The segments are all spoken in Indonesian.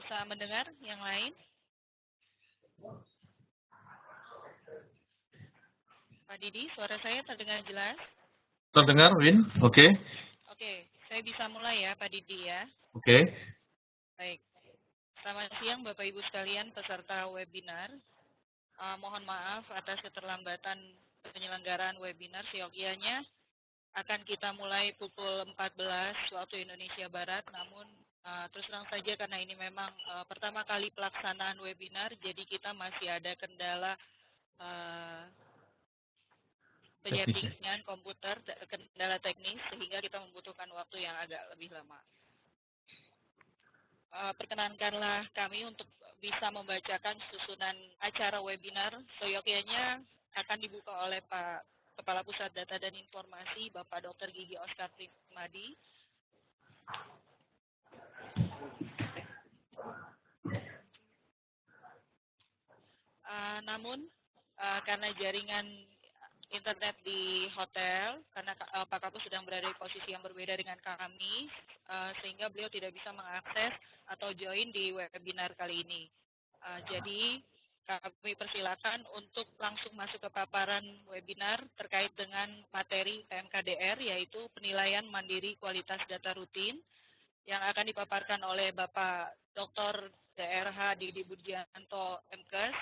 bisa mendengar yang lain? Pak Didi, suara saya terdengar jelas? Terdengar, Win? Oke. Oke, saya bisa mulai ya, Pak Didi ya. Oke. Baik. Selamat siang, Bapak Ibu sekalian peserta webinar. Mohon maaf atas keterlambatan penyelenggaraan webinar. Seyogianya akan kita mulai pukul 14 waktu Indonesia Barat, namun terus terang saja karena ini memang pertama kali pelaksanaan webinar, jadi kita masih ada kendala penyaringan komputer, kendala teknis, sehingga kita membutuhkan waktu yang agak lebih lama. Perkenankanlah kami untuk bisa membacakan susunan acara webinar. Seyogianya akan dibuka oleh Pak Kepala Pusat Data dan Informasi, Bapak Dr. Gigi Oscar Primadi. Namun, karena jaringan internet di hotel, karena Pak Kapus sedang berada di posisi yang berbeda dengan kami, sehingga beliau tidak bisa mengakses atau join di webinar kali ini. Jadi, kami persilakan untuk langsung masuk ke paparan webinar terkait dengan materi PMKDR, yaitu penilaian mandiri kualitas data rutin, yang akan dipaparkan oleh Bapak Dr. DRH Didi Budjanto MKes.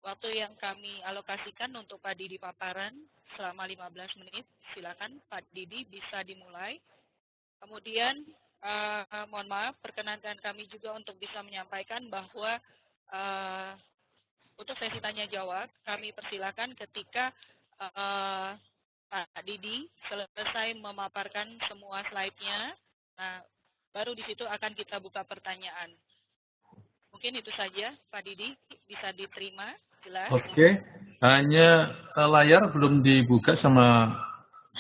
Waktu yang kami alokasikan untuk Pak Didi paparan selama 15 menit. Silakan Pak Didi bisa dimulai. Kemudian, mohon maaf, perkenankan kami juga untuk bisa menyampaikan bahwa untuk sesi tanya jawab, kami persilakan ketika Pak Didi selesai memaparkan semua slide-nya, baru di situ akan kita buka pertanyaan. Mungkin itu saja, Pak Didi, bisa diterima, jelas? Oke, hanya layar belum dibuka sama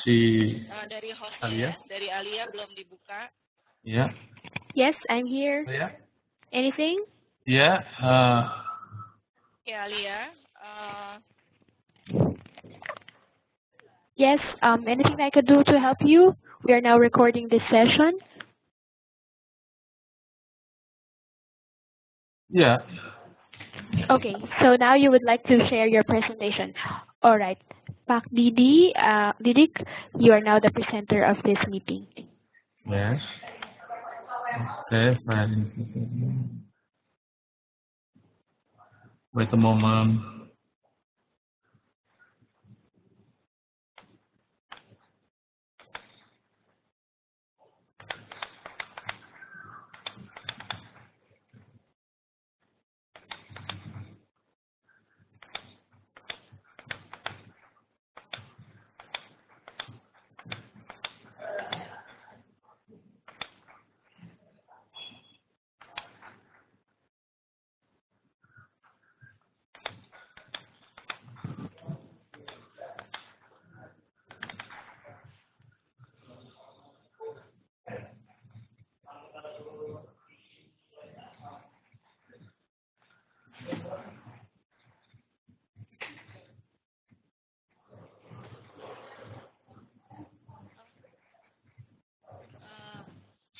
si dari hostnya, Alia. Dari Alia belum dibuka. Ya. Yes, I'm here. Alia? Anything? Ya. Oke, Alia. Yes, anything I could do to help you? We are now recording this session. Yeah. Okay, so now you would like to share your presentation. All right. Pak Didi, Didik, you are now the presenter of this meeting. Yes. Okay, fine. Wait a moment.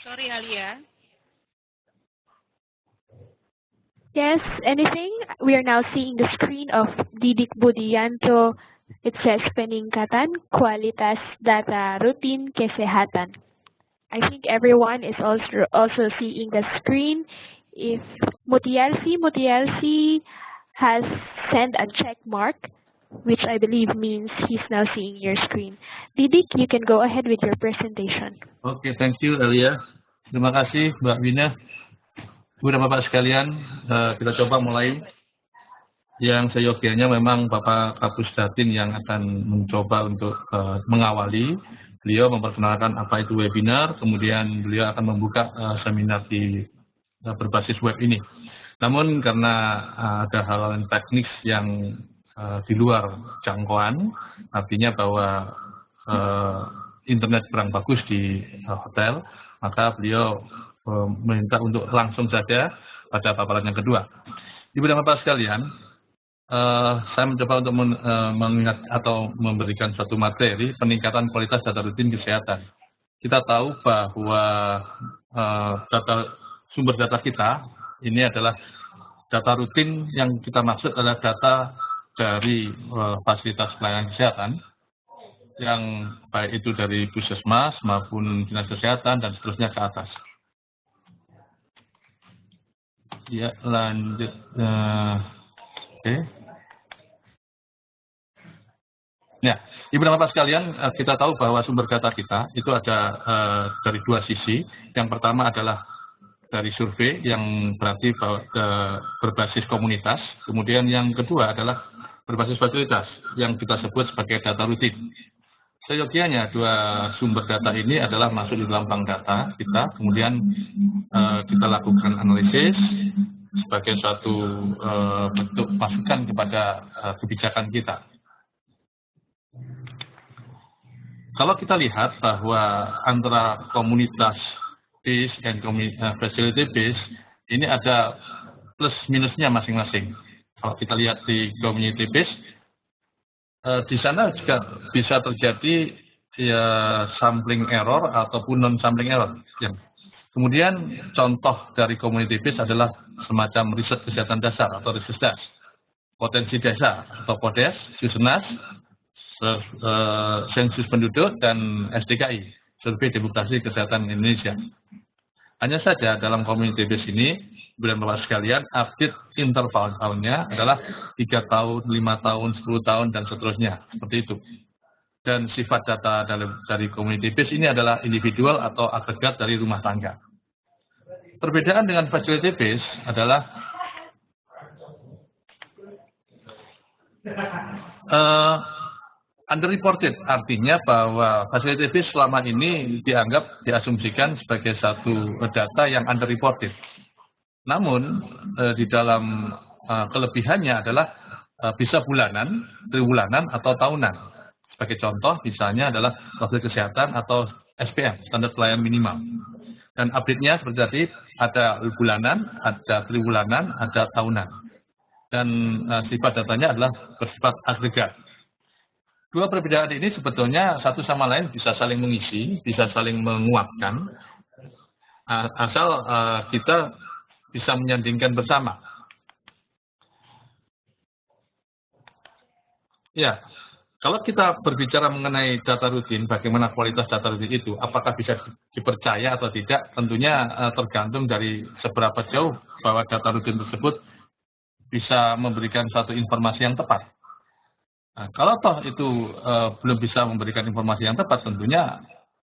Sorry, Alia. Yes, anything? We are now seeing the screen of Didik Budianto. It says peningkatan kualitas data rutin kesehatan. I think everyone is also seeing the screen. If Mutiarsi has sent a check mark, which I believe means he's now seeing your screen. Didik, you can go ahead with your presentation. Oke, thank you Alia. Terima kasih Mbak Wina. Ibu dan Bapak sekalian, kita coba mulai. Yang seyogianya memang Bapak Kapus Datin yang akan mencoba untuk mengawali. Beliau memperkenalkan apa itu webinar, kemudian beliau akan membuka seminar di berbasis web ini. Namun karena ada hal-hal teknis yang di luar jangkauan, artinya bahwa internet kurang bagus di hotel, maka beliau meminta untuk langsung saja pada paparan yang kedua. Ibu dan Bapak sekalian, saya mencoba untuk mengingat atau memberikan suatu materi peningkatan kualitas data rutin kesehatan. Kita tahu bahwa sumber data kita Ini adalah data rutin yang kita maksud adalah data dari fasilitas pelayanan kesehatan, yang baik itu dari puskesmas maupun dinas kesehatan dan seterusnya ke atas. Ya, lanjut. Oke. Ya, Ibu dan Bapak sekalian, kita tahu bahwa sumber data kita itu ada dari dua sisi. Yang pertama adalah dari survei yang berarti berbasis komunitas. Kemudian yang kedua adalah berbasis fasilitas yang kita sebut sebagai data rutin. Seyogianya dua sumber data ini adalah masuk di dalam bank data kita, kemudian kita lakukan analisis sebagai suatu bentuk masukan kepada kebijakan kita. Kalau kita lihat bahwa antara komunitas base dan facility base ini ada plus minusnya masing-masing. Kalau kita lihat di community base, di sana juga bisa terjadi ya sampling error ataupun non sampling error. Ya. Kemudian contoh dari community base adalah semacam riset kesehatan dasar atau risetdas, potensi desa atau PODES, Susenas, sensus penduduk, dan SDKI, Survei Demokrasi Kesehatan Indonesia. Hanya saja dalam community base ini, Ibu dan Bapak sekalian, update interval tahunnya adalah 3 tahun, 5 tahun, 10 tahun, dan seterusnya. Seperti itu. Dan sifat data dari community base ini adalah individual atau agregat dari rumah tangga. Perbedaan dengan facility base adalah underreported, artinya bahwa facility base selama ini diasumsikan sebagai satu data yang underreported. Namun di dalam kelebihannya adalah bisa bulanan, triwulanan, atau tahunan. Sebagai contoh misalnya adalah profil kesehatan atau SPM, standar pelayanan minimal. Dan update-nya seperti tadi, ada bulanan, ada triwulanan, ada tahunan. Dan sifat datanya adalah bersifat agregat. Dua perbedaan ini sebetulnya satu sama lain bisa saling mengisi, bisa saling menguatkan, asal kita bisa menyandingkan bersama. Ya, kalau kita berbicara mengenai data rutin, bagaimana kualitas data rutin itu, apakah bisa dipercaya atau tidak, tentunya tergantung dari seberapa jauh bahwa data rutin tersebut bisa memberikan satu informasi yang tepat. Nah, kalau toh itu belum bisa memberikan informasi yang tepat, tentunya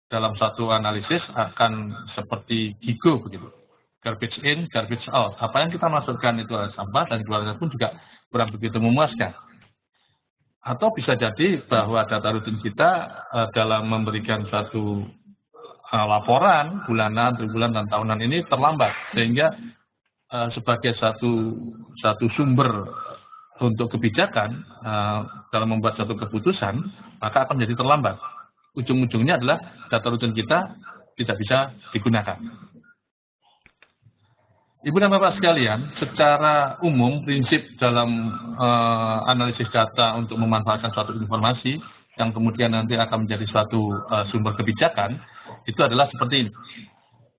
dalam satu analisis akan seperti gigo begitu. Garbage in, garbage out. Apa yang kita masukkan itu adalah sampah dan keluarnya pun juga kurang begitu memuaskan. Atau bisa jadi bahwa data rutin kita dalam memberikan satu laporan bulanan, triwulan, dan tahunan ini terlambat, sehingga sebagai satu sumber untuk kebijakan dalam membuat satu keputusan, maka akan menjadi terlambat. Ujung-ujungnya adalah data rutin kita tidak bisa digunakan. Ibu dan Bapak sekalian, secara umum prinsip dalam analisis data untuk memanfaatkan suatu informasi yang kemudian nanti akan menjadi suatu sumber kebijakan, itu adalah seperti ini.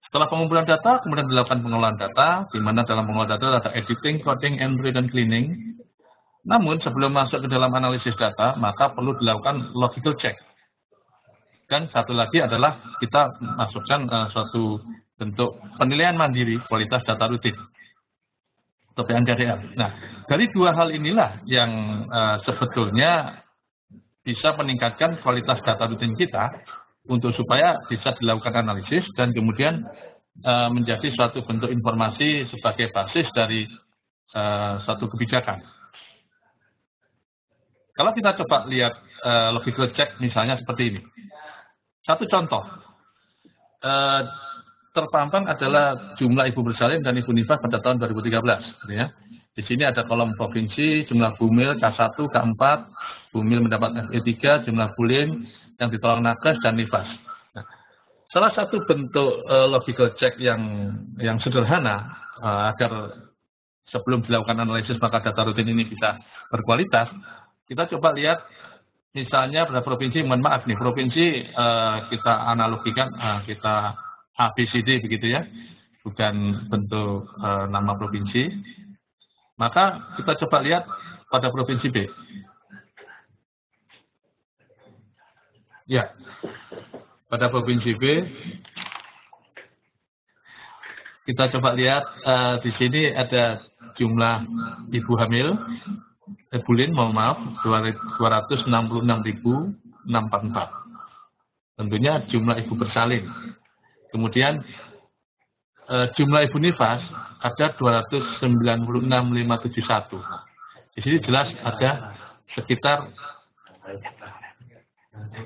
Setelah pengumpulan data, kemudian dilakukan pengelolaan data, di mana dalam pengelolaan data ada editing, coding, entry, dan cleaning. Namun sebelum masuk ke dalam analisis data, maka perlu dilakukan logical check. Dan satu lagi adalah kita masukkan suatu bentuk penilaian mandiri kualitas data rutin atau PNKDR. Nah, dari dua hal inilah yang sebetulnya bisa meningkatkan kualitas data rutin kita untuk supaya bisa dilakukan analisis dan kemudian menjadi suatu bentuk informasi sebagai basis dari satu kebijakan. Kalau kita coba lihat logical check misalnya seperti ini. Satu contoh, terpampang adalah jumlah ibu bersalin dan ibu nifas pada tahun 2013. Ya. Di sini ada kolom provinsi, jumlah bumil K1, K4, bumil mendapat FE3, jumlah bulin yang ditolak nakes, dan nifas. Nah, salah satu bentuk logical check yang sederhana agar sebelum dilakukan analisis maka data rutin ini bisa berkualitas, kita coba lihat misalnya pada provinsi, mohon maaf nih, provinsi kita analogikan, kita ABCD begitu ya. bukan bentuk nama provinsi. Maka kita coba lihat pada provinsi B. Ya, pada provinsi B, kita coba lihat di sini ada jumlah ibu hamil, bulin, mohon maaf, 266.644. Tentunya jumlah ibu bersalin. Kemudian jumlah ibu nifas ada 296.571. Di sini jelas ada sekitar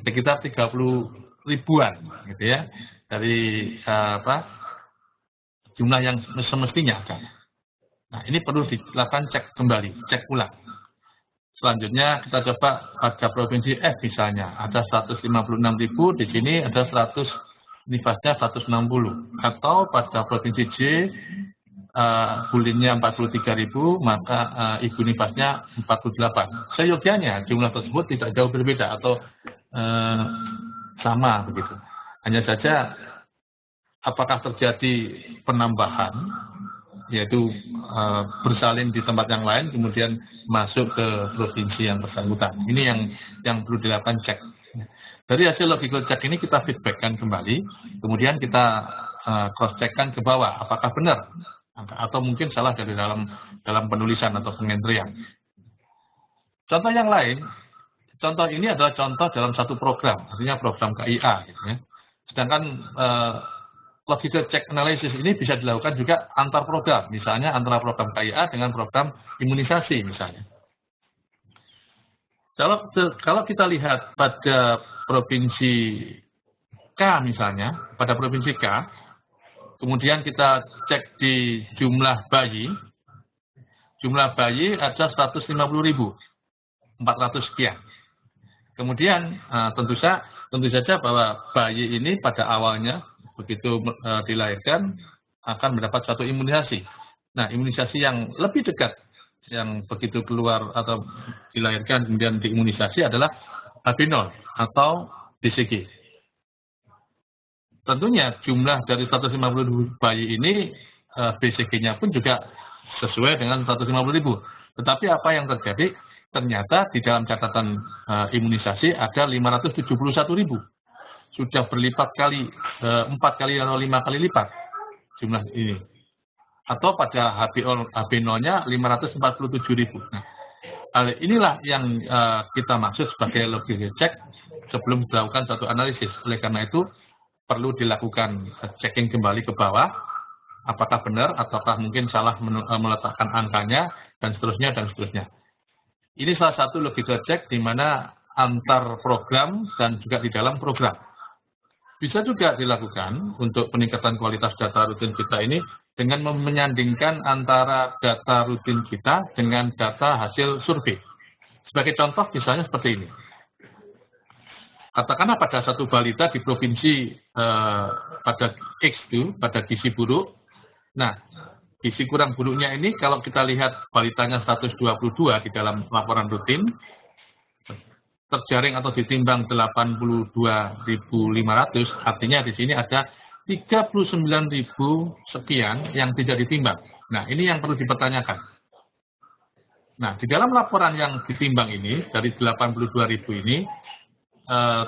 30 ribuan, gitu ya, dari jumlah yang semestinya ada. Nah, ini perlu dilakukan cek kembali, cek ulang. Selanjutnya kita coba pada provinsi F misalnya, ada 156.000, di sini ada 100, nifasnya 160. Atau pada provinsi J, bulinnya 43.000, maka ibu nifasnya 48. Seyogianya jumlah tersebut tidak jauh berbeda atau sama begitu. Hanya saja apakah terjadi penambahan, yaitu bersalin di tempat yang lain, kemudian masuk ke provinsi yang bersangkutan. Ini yang perlu dilakukan cek. Dari hasil logical check ini kita feedbackkan kembali, kemudian kita cross-checkkan ke bawah, apakah benar, atau mungkin salah dari dalam penulisan atau pengentrian. Contoh yang lain, contoh ini adalah contoh dalam satu program, artinya program KIA. Gitu ya. Sedangkan logical check analysis ini bisa dilakukan juga antar program, misalnya antara program KIA dengan program imunisasi misalnya. Kalau kita lihat pada provinsi K misalnya, pada provinsi K, kemudian kita cek di jumlah bayi ada 150.400 sekian. Kemudian tentu saja bahwa bayi ini pada awalnya begitu dilahirkan akan mendapat suatu imunisasi. Nah, imunisasi yang lebih dekat, yang begitu keluar atau dilahirkan kemudian diimunisasi adalah AB0 atau BCG. Tentunya jumlah dari 150.000 bayi ini BCG-nya pun juga sesuai dengan 150.000. Tetapi apa yang terjadi? Ternyata di dalam catatan imunisasi ada 571.000. Sudah berlipat kali, 4 kali atau 5 kali lipat jumlah ini. Atau pada HB0-nya 547.000. Nah, inilah yang kita maksud sebagai logical check sebelum dilakukan satu analisis. Oleh karena itu, perlu dilakukan checking kembali ke bawah, apakah benar, ataukah mungkin salah meletakkan angkanya, dan seterusnya, dan seterusnya. Ini salah satu logical check di mana antar program dan juga di dalam program. Bisa juga dilakukan untuk peningkatan kualitas data rutin kita ini dengan menyandingkan antara data rutin kita dengan data hasil survei. Sebagai contoh misalnya seperti ini. Katakanlah pada satu balita di provinsi pada X itu, pada gizi buruk. Nah, gizi kurang buruknya ini kalau kita lihat balitanya 122 di dalam laporan rutin, terjaring atau ditimbang 82.500, artinya di sini ada 39.000 sekian yang tidak ditimbang. Nah, ini yang perlu dipertanyakan. Nah, di dalam laporan yang ditimbang ini, dari 82.000 ini,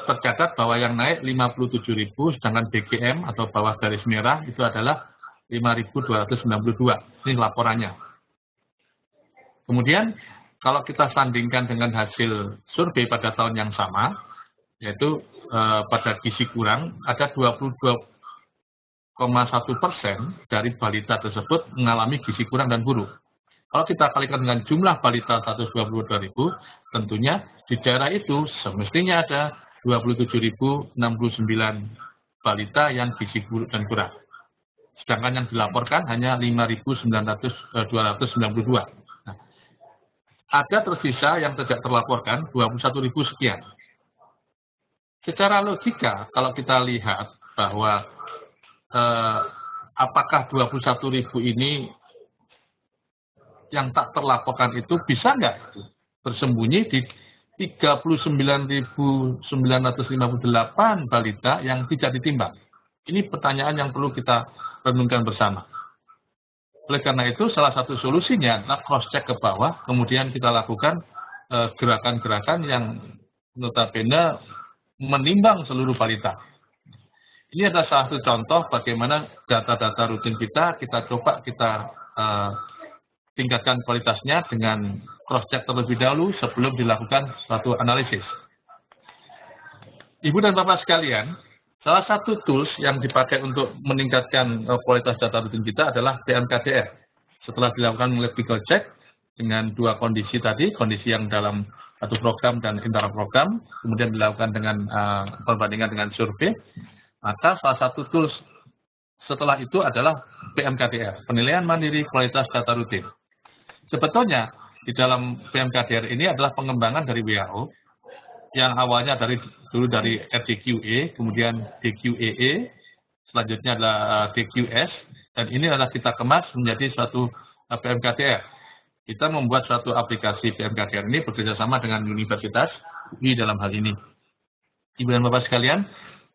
tercatat bahwa yang naik 57.000, sedangkan BGM atau bawah garis merah itu adalah 5.292. Ini laporannya. Kemudian, kalau kita sandingkan dengan hasil survei pada tahun yang sama, yaitu pada gizi kurang, ada 22,1% dari balita tersebut mengalami gizi kurang dan buruk. Kalau kita kalikan dengan jumlah balita 122.000, tentunya di daerah itu semestinya ada 27.069 balita yang gizi buruk dan kurang. Sedangkan yang dilaporkan hanya 5.292. Nah, ada tersisa yang tidak terlaporkan 21.000 sekian. Secara logika, kalau kita lihat bahwa apakah 21.000 ini yang tak terlaporkan itu bisa nggak bersembunyi di 39.958 balita yang tidak ditimbang? Ini pertanyaan yang perlu kita renungkan bersama. Oleh karena itu, salah satu solusinya adalah cross-check ke bawah, kemudian kita lakukan gerakan-gerakan yang notabene menimbang seluruh balita. Ini adalah salah satu contoh bagaimana data-data rutin kita coba kita tingkatkan kualitasnya dengan cross-check terlebih dahulu sebelum dilakukan suatu analisis. Ibu dan Bapak sekalian, salah satu tools yang dipakai untuk meningkatkan kualitas data rutin kita adalah PMKDR. Setelah dilakukan lexical check dengan dua kondisi tadi, kondisi yang dalam satu program dan intraprogram, kemudian dilakukan dengan perbandingan dengan survei, maka salah satu tools setelah itu adalah PMKDR, penilaian mandiri kualitas data rutin. Sebetulnya di dalam PMKDR ini adalah pengembangan dari WHO yang awalnya dulu dari RDQE, kemudian DQEE, selanjutnya adalah DQS, dan ini adalah kita kemas menjadi suatu PMKDR. Kita membuat suatu aplikasi PMKDR ini bekerjasama dengan Universitas UI dalam hal ini. Ibu dan Bapak sekalian,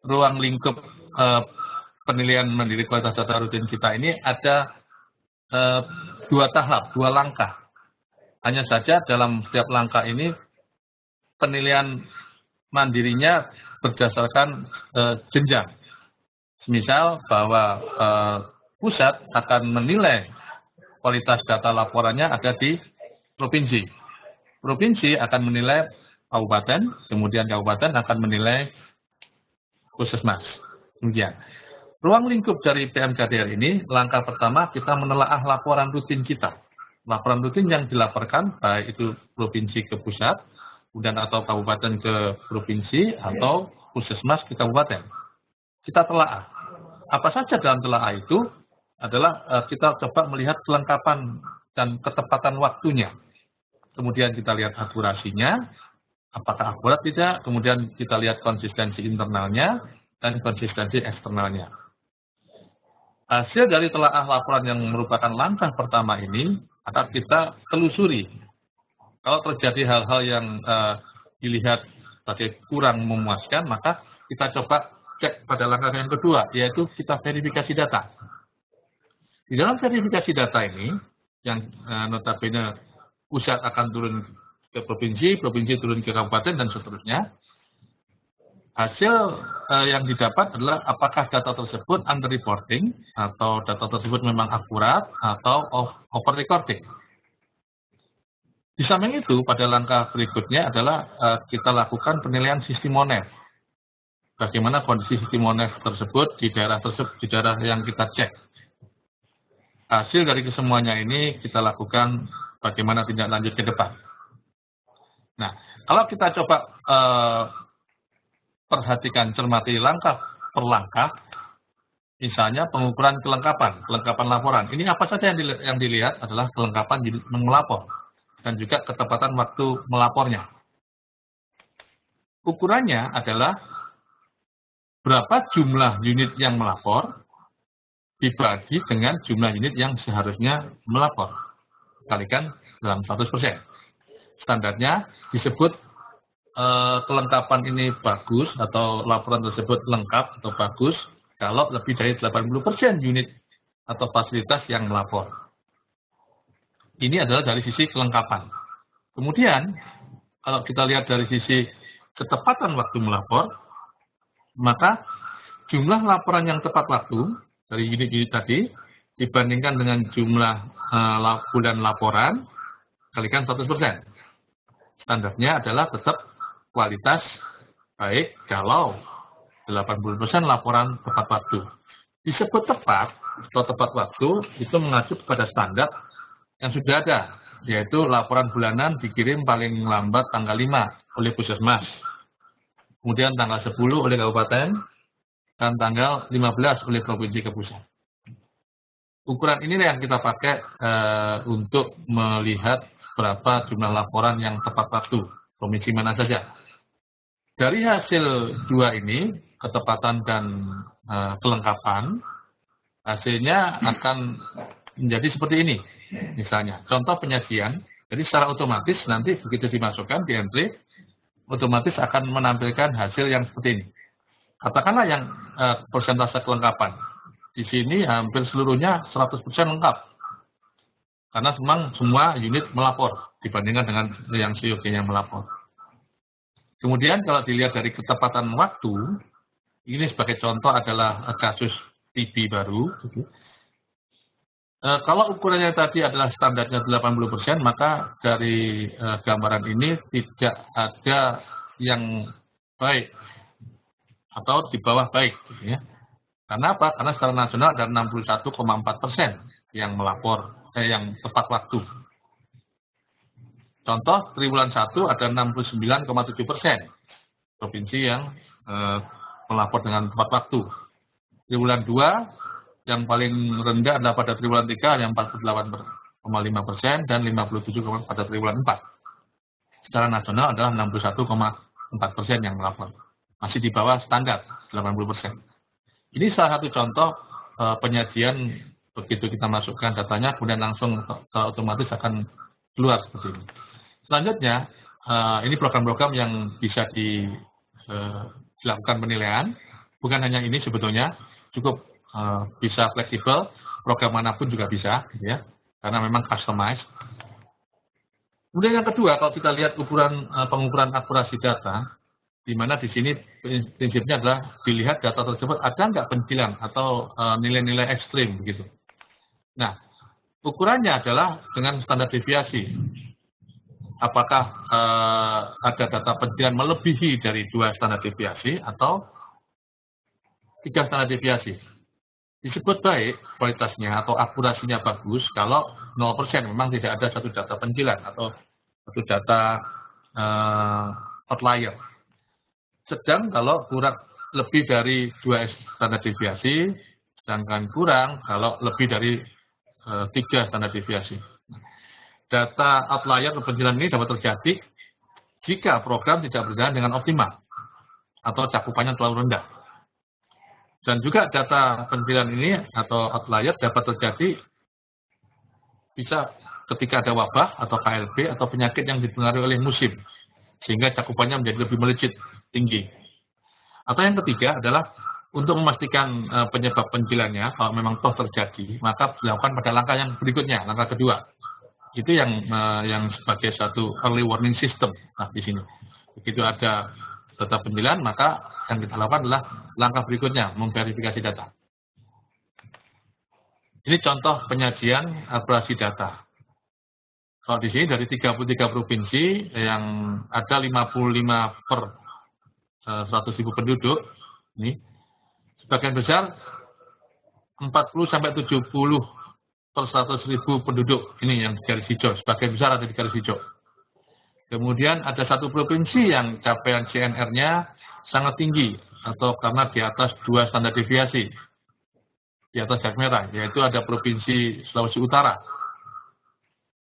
ruang lingkup penilaian mandiri kualitas data rutin kita ini ada dua tahap, dua langkah. Hanya saja dalam setiap langkah ini penilaian mandirinya berdasarkan jenjang. Misal bahwa pusat akan menilai kualitas data laporannya ada di provinsi. Provinsi akan menilai kabupaten, kemudian kabupaten akan menilai puskesmas. Kemudian, ruang lingkup dari PMKDR ini, langkah pertama kita menelaah laporan rutin kita. Laporan rutin yang dilaporkan, baik itu provinsi ke pusat, kemudian atau kabupaten ke provinsi, atau puskesmas ke kabupaten. Kita telaah. Apa saja dalam telaah itu adalah kita coba melihat kelengkapan dan ketepatan waktunya. Kemudian kita lihat akurasinya, apakah akurat tidak, kemudian kita lihat konsistensi internalnya dan konsistensi eksternalnya. Hasil dari telaah laporan yang merupakan langkah pertama ini akan kita telusuri. Kalau terjadi hal-hal yang dilihat sebagai kurang memuaskan, maka kita coba cek pada langkah yang kedua, yaitu kita verifikasi data. Di dalam verifikasi data ini, yang notabene pusat akan turun ke provinsi, provinsi turun ke kabupaten, dan seterusnya. Hasil yang didapat adalah apakah data tersebut under reporting, atau data tersebut memang akurat, atau over recording. Di samping itu, pada langkah berikutnya adalah kita lakukan penilaian sistem MONEF. Bagaimana kondisi sistem MONEF tersebut di daerah yang kita cek. Hasil dari kesemuanya ini kita lakukan bagaimana tindak lanjut ke depan. Nah, kalau kita coba perhatikan, cermati langkah per langkah, misalnya pengukuran kelengkapan laporan. Ini apa saja yang dilihat adalah kelengkapan melapor dan juga ketepatan waktu melapornya. Ukurannya adalah berapa jumlah unit yang melapor dibagi dengan jumlah unit yang seharusnya melapor. Kalikan dalam 100%. Standarnya disebut kelengkapan ini bagus atau laporan tersebut lengkap atau bagus kalau lebih dari 80% unit atau fasilitas yang melapor. Ini adalah dari sisi kelengkapan. Kemudian, kalau kita lihat dari sisi ketepatan waktu melapor, maka jumlah laporan yang tepat waktu dari unit-unit tadi dibandingkan dengan jumlah bulan laporan kalikan 100%. Standarnya adalah tetap kualitas baik kalau 80% laporan tepat waktu. Disebut tepat atau tepat waktu itu mengacu pada standar yang sudah ada, yaitu laporan bulanan dikirim paling lambat tanggal 5 oleh puskesmas, kemudian tanggal 10 oleh kabupaten, dan tanggal 15 oleh provinsi ke pusat. Ukuran ini yang kita pakai untuk melihat berapa jumlah laporan yang tepat waktu, provinsi mana saja. Dari hasil dua ini, ketepatan dan kelengkapan, hasilnya akan menjadi seperti ini. Misalnya, contoh penyajian, jadi secara otomatis nanti begitu dimasukkan di entry, otomatis akan menampilkan hasil yang seperti ini. Katakanlah yang persentase kelengkapan. di sini hampir seluruhnya 100% lengkap. Karena memang semua unit melapor dibandingkan dengan yang seyogianya melapor. Kemudian kalau dilihat dari ketepatan waktu, ini sebagai contoh adalah kasus TB baru. Kalau ukurannya tadi adalah standarnya 80%, maka dari gambaran ini tidak ada yang baik atau di bawah baik. Gitu ya. Karena apa? Karena secara nasional ada 61,4% yang melapor, yang tepat waktu. Contoh, triwulan 1 ada 69,7% provinsi yang melapor dengan tepat waktu. Triwulan 2 yang paling rendah adalah pada triwulan 3 yang 48,5% dan 57,4% pada triwulan 4. Secara nasional adalah 61,4% yang melapor. Masih di bawah standar 80%. Ini salah satu contoh penyajian. Begitu kita masukkan datanya, kemudian langsung otomatis akan keluar seperti ini. Selanjutnya, ini program-program yang bisa dilakukan penilaian. Bukan hanya ini sebetulnya, cukup bisa fleksibel, program manapun juga bisa, gitu ya, karena memang customized. Kemudian yang kedua, kalau kita lihat pengukuran akurasi data, di mana di sini prinsipnya adalah dilihat data tersebut ada nggak pencilan atau nilai-nilai ekstrim, begitu. Nah, ukurannya adalah dengan standar deviasi. Apakah ada data pencilan melebihi dari 2 standar deviasi atau 3 standar deviasi. Disebut baik kualitasnya atau akurasinya bagus kalau 0% memang tidak ada satu data pencilan atau satu data outlier. Sedang kalau kurang lebih dari 2 standar deviasi, sedangkan kurang kalau lebih dari 3 standar deviasi. Data outlier kepencilan ini dapat terjadi jika program tidak berjalan dengan optimal atau cakupannya terlalu rendah. Dan juga data pencilan ini atau outlier dapat terjadi bisa ketika ada wabah atau KLB atau penyakit yang dipengaruhi oleh musim, sehingga cakupannya menjadi lebih melejit tinggi. Atau yang ketiga adalah untuk memastikan penyebab pencilannya, kalau memang toh terjadi, maka dilakukan pada langkah yang berikutnya, langkah kedua. Itu yang sebagai satu early warning system. Nah, di sini. Begitu ada data pencilan, maka yang kita lakukan adalah langkah berikutnya, memverifikasi data. Ini contoh penyajian akurasi data. Kalau di sini dari 33 provinsi yang ada 55 per 100.000 penduduk, ini sebagian besar 40-70 per 100.000 penduduk, ini yang di garis hijau, sebagian besar ada di garis hijau. Kemudian ada satu provinsi yang capaian CNR-nya sangat tinggi, atau karena di atas 2 standar deviasi, di atas garis merah, yaitu ada Provinsi Sulawesi Utara.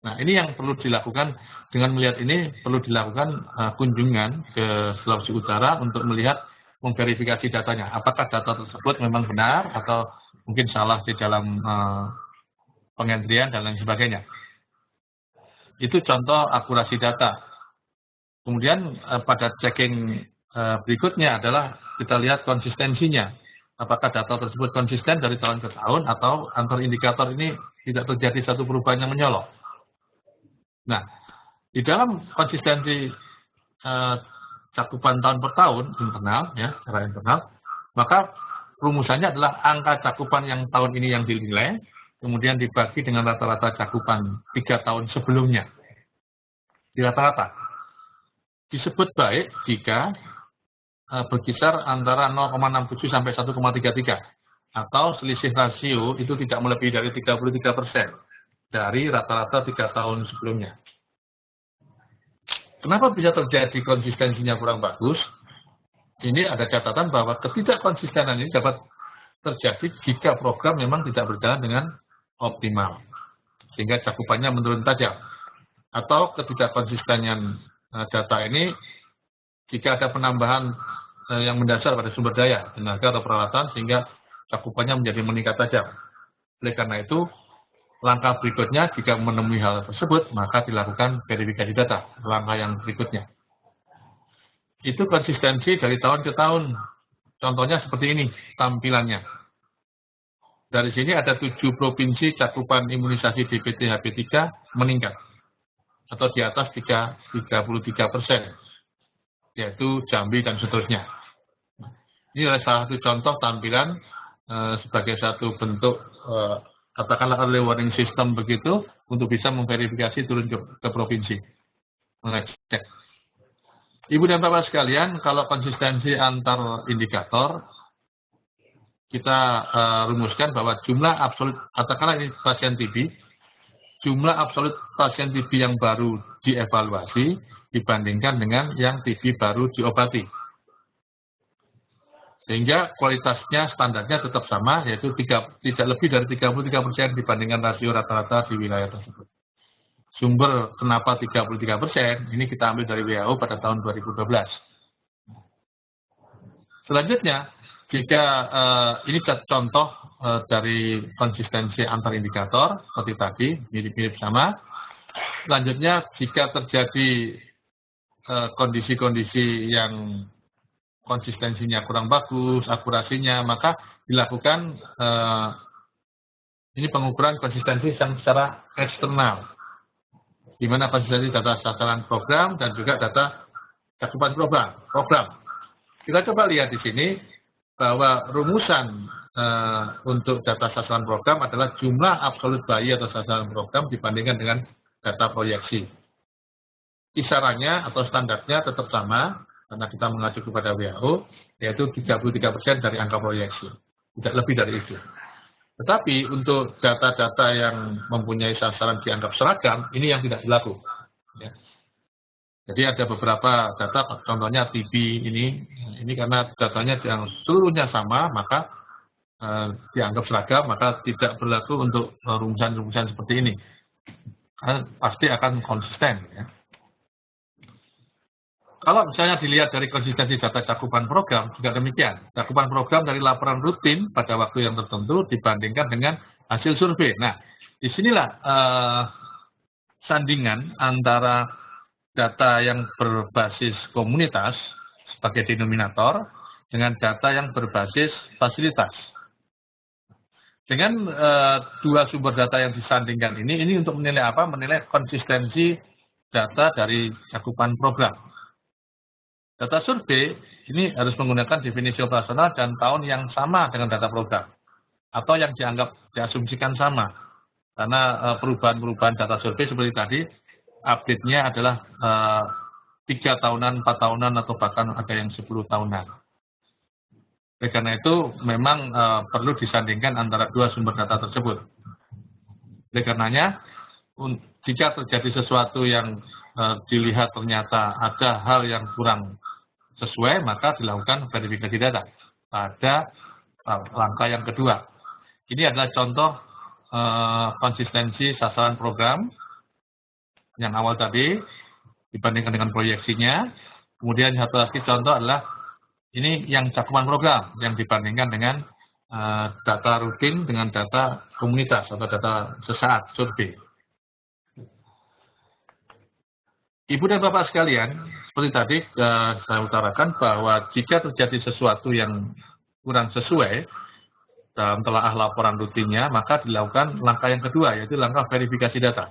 Nah, ini yang perlu dilakukan, dengan melihat ini perlu dilakukan kunjungan ke Sulawesi Utara untuk melihat, memverifikasi datanya. Apakah data tersebut memang benar atau mungkin salah di dalam pengendrian dan lain sebagainya. Itu contoh akurasi data. Kemudian pada checking berikutnya adalah kita lihat konsistensinya. Apakah data tersebut konsisten dari tahun ke tahun atau antar indikator ini tidak terjadi satu perubahan yang menyolok. Nah, di dalam konsistensi cakupan tahun per tahun internal, ya, secara internal, maka rumusannya adalah angka cakupan yang tahun ini yang dinilai, kemudian dibagi dengan rata-rata cakupan 3 tahun sebelumnya. Di rata-rata. Disebut baik jika berkisar antara 0,67 sampai 1,33 atau selisih rasio itu tidak melebihi dari 33% dari rata-rata 3 tahun sebelumnya. Kenapa bisa terjadi konsistensinya kurang bagus? Ini ada catatan bahwa ketidakkonsistenan ini dapat terjadi jika program memang tidak berjalan dengan optimal, sehingga cakupannya menurun tajam. Atau ketidakkonsistenan data ini jika ada penambahan yang mendasar pada sumber daya, tenaga atau peralatan, sehingga cakupannya menjadi meningkat tajam. Oleh karena itu, langkah berikutnya jika menemui hal tersebut, maka dilakukan verifikasi data, langkah yang berikutnya. Itu konsistensi dari tahun ke tahun. Contohnya seperti ini tampilannya. Dari sini ada 7 provinsi cakupan imunisasi DPT HP3 meningkat atau di atas 33%, yaitu Jambi dan seterusnya. Ini adalah salah satu contoh tampilan sebagai satu bentuk katakanlah early warning system begitu untuk bisa memverifikasi turun ke provinsi, mengecek. Ibu dan Bapak sekalian, kalau konsistensi antar indikator kita rumuskan bahwa jumlah absolut, katakanlah ini pasien TB, jumlah absolut pasien TB yang baru dievaluasi dibandingkan dengan yang TB baru diobati. Sehingga kualitasnya, standarnya tetap sama, yaitu tidak lebih dari 33% dibandingkan rasio rata-rata di wilayah tersebut. Sumber kenapa 33%, ini kita ambil dari WHO pada tahun 2012. Selanjutnya, jika ini contoh dari konsistensi antar indikator, seperti tadi, mirip-mirip sama. Selanjutnya, jika terjadi kondisi-kondisi yang konsistensinya kurang bagus, akurasinya, maka dilakukan ini pengukuran konsistensi yang secara eksternal, di mana konsistensi data sasaran program dan juga data cakupan program. Kita coba lihat di sini bahwa rumusan untuk data sasaran program adalah jumlah absolut bayi atau sasaran program dibandingkan dengan data proyeksi. Kisarannya atau standarnya tetap sama, karena kita mengacu kepada WHO, yaitu 33% dari angka proyeksi. Tidak lebih dari itu. Tetapi untuk data-data yang mempunyai sasaran dianggap seragam, ini yang tidak berlaku. Ya. Jadi ada beberapa data, contohnya TB ini karena datanya yang seluruhnya sama, maka dianggap seragam, maka tidak berlaku untuk rumusan-rumusan seperti ini. Karena pasti akan konsisten. Ya. Kalau misalnya dilihat dari konsistensi data cakupan program, juga demikian. Cakupan program dari laporan rutin pada waktu yang tertentu dibandingkan dengan hasil survei. Nah, disinilah sandingan antara data yang berbasis komunitas sebagai denominator dengan data yang berbasis fasilitas. Dengan dua sumber data yang disandingkan ini untuk menilai apa? Menilai konsistensi data dari cakupan program. Data survei ini harus menggunakan definisi operasional dan tahun yang sama dengan data program atau yang diasumsikan sama. Karena perubahan-perubahan data survei seperti tadi, update-nya adalah 3 tahunan, 4 tahunan, atau bahkan ada yang 10 tahunan. Oleh karena itu, memang perlu disandingkan antara dua sumber data tersebut. Oleh karenanya, jika terjadi sesuatu yang dilihat ternyata ada hal yang kurang sesuai, maka dilakukan verifikasi data pada langkah yang kedua. Ini adalah contoh konsistensi sasaran program yang awal tadi dibandingkan dengan proyeksinya. Kemudian satu lagi contoh adalah ini yang cakupan program yang dibandingkan dengan data rutin dengan data komunitas atau data sesaat survei. Ibu dan Bapak sekalian, seperti tadi saya utarakan bahwa jika terjadi sesuatu yang kurang sesuai dalam telaah laporan rutinnya, maka dilakukan langkah yang kedua, yaitu langkah verifikasi data.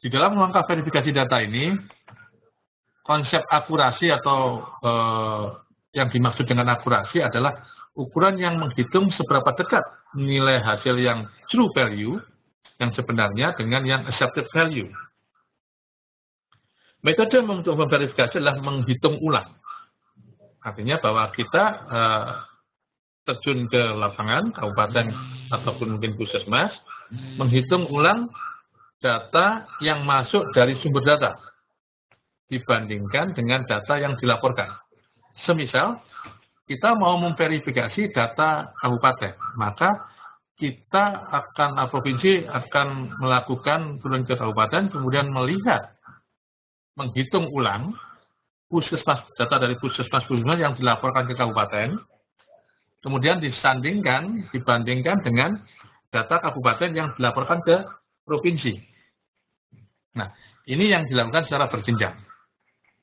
Di dalam langkah verifikasi data ini, konsep akurasi atau yang dimaksud dengan akurasi adalah ukuran yang menghitung seberapa dekat nilai hasil yang true value yang sebenarnya dengan yang accepted value. Metode untuk memverifikasi adalah menghitung ulang. Artinya bahwa kita terjun ke lapangan, kabupaten ataupun mungkin puskesmas, menghitung ulang data yang masuk dari sumber data dibandingkan dengan data yang dilaporkan. Semisal, kita mau memverifikasi data kabupaten, maka kita provinsi akan melakukan turun ke kabupaten, kemudian menghitung ulang data dari puskesmas yang dilaporkan ke kabupaten, kemudian dibandingkan dengan data kabupaten yang dilaporkan ke provinsi. Nah, ini yang dilakukan secara berjenjang.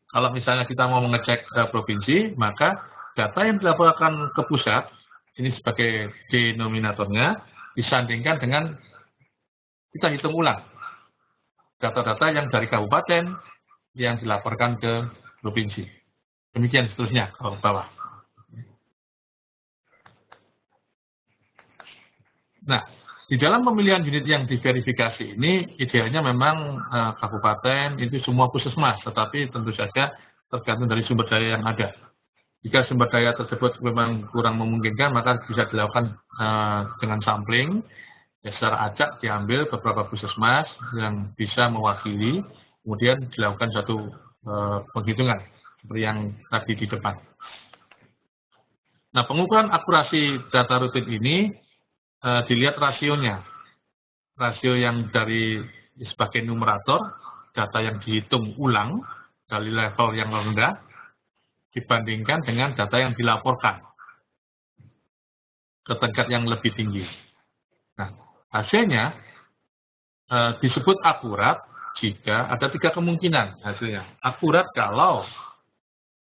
Kalau misalnya kita mau mengecek ke provinsi, maka data yang dilaporkan ke pusat ini sebagai denominatornya, disandingkan dengan kita hitung ulang data-data yang dari kabupaten yang dilaporkan ke provinsi. Demikian seterusnya ke bawah. Nah, di dalam pemilihan unit yang diverifikasi ini, idealnya memang kabupaten itu semua puskesmas, tetapi tentu saja tergantung dari sumber daya yang ada. Jika sumber daya tersebut memang kurang memungkinkan, maka bisa dilakukan dengan sampling, ya, secara acak diambil beberapa puskesmas yang bisa mewakili, kemudian dilakukan suatu penghitungan, seperti yang tadi di depan. Nah, pengukuran akurasi data rutin ini, dilihat rasionya. Rasio yang dari sebagai numerator, data yang dihitung ulang dari level yang rendah, dibandingkan dengan data yang dilaporkan ke tingkat yang lebih tinggi. Nah, hasilnya disebut akurat jika ada 3 kemungkinan hasilnya. Akurat kalau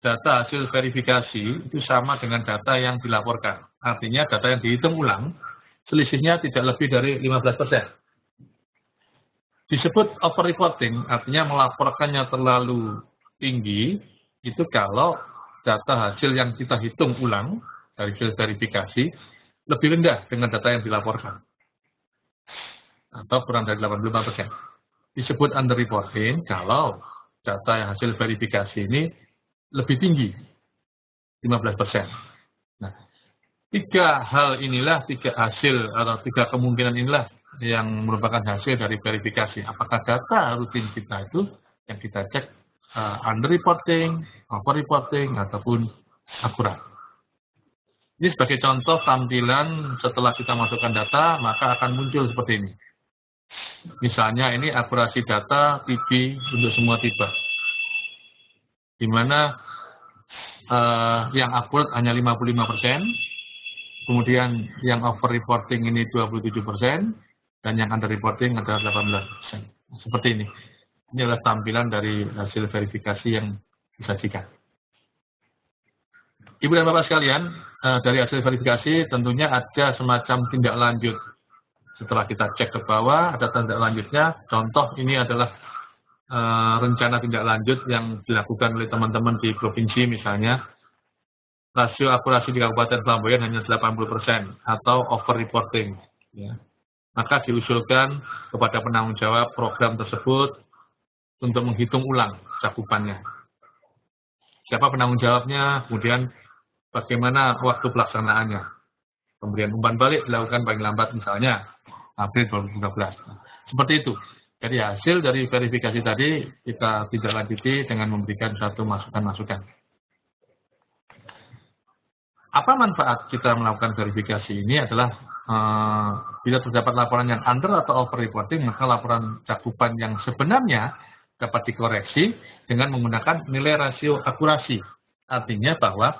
data hasil verifikasi itu sama dengan data yang dilaporkan. Artinya data yang dihitung ulang, selisihnya tidak lebih dari 15%. Disebut over-reporting, artinya melaporkannya terlalu tinggi, itu kalau data hasil yang kita hitung ulang dari hasil verifikasi lebih rendah dengan data yang dilaporkan, atau kurang dari 85%. Disebut under-reporting kalau data yang hasil verifikasi ini lebih tinggi, 15%. Nah, 3 hal inilah, 3 hasil atau 3 kemungkinan inilah yang merupakan hasil dari verifikasi. Apakah data rutin kita itu yang kita cek under reporting, over reporting, ataupun akurat. Ini sebagai contoh tampilan setelah kita masukkan data, maka akan muncul seperti ini. Misalnya ini akurasi data TB untuk semua tiba, di mana yang akurat hanya 55%, kemudian yang over reporting ini 27%, dan yang under reporting adalah 18%. Seperti ini. Ini adalah tampilan dari hasil verifikasi yang disajikan. Ibu dan Bapak sekalian, dari hasil verifikasi tentunya ada semacam tindak lanjut. Setelah kita cek ke bawah, ada tindak lanjutnya. Contoh ini adalah rencana tindak lanjut yang dilakukan oleh teman-teman di provinsi misalnya. Rasio akurasi di Kabupaten Flamboyan hanya 80% atau over reporting. Ya. Maka diusulkan kepada penanggung jawab program tersebut untuk menghitung ulang cakupannya. Siapa penanggung jawabnya, kemudian bagaimana waktu pelaksanaannya. Pemberian umpan balik dilakukan paling lambat misalnya April 2015. Seperti itu. Jadi hasil dari verifikasi tadi kita tidak lanjuti dengan memberikan satu masukan-masukan. Apa manfaat kita melakukan verifikasi ini adalah bila terdapat laporan yang under atau over reporting, maka laporan cakupan yang sebenarnya dapat dikoreksi dengan menggunakan nilai rasio akurasi. Artinya bahwa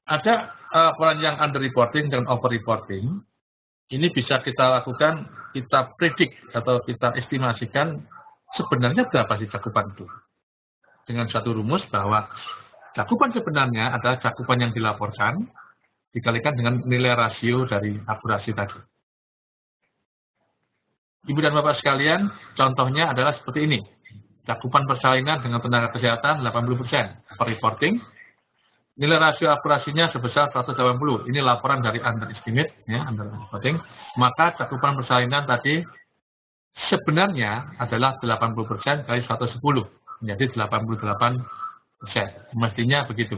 ada laporan yang under reporting dan over reporting, ini bisa kita lakukan, kita predik atau kita estimasikan sebenarnya berapa sih cakupan itu. Dengan satu rumus bahwa cakupan sebenarnya adalah cakupan yang dilaporkan dikalikan dengan nilai rasio dari akurasi tadi. Ibu dan Bapak sekalian, contohnya adalah seperti ini. Cakupan persalinan dengan tenaga kesehatan 80%. Per reporting, nilai rasio akurasinya sebesar 180. Ini laporan dari under estimate, ya, under reporting. Maka cakupan persalinan tadi sebenarnya adalah 80% kali 110. Menjadi 88%. Mestinya begitu.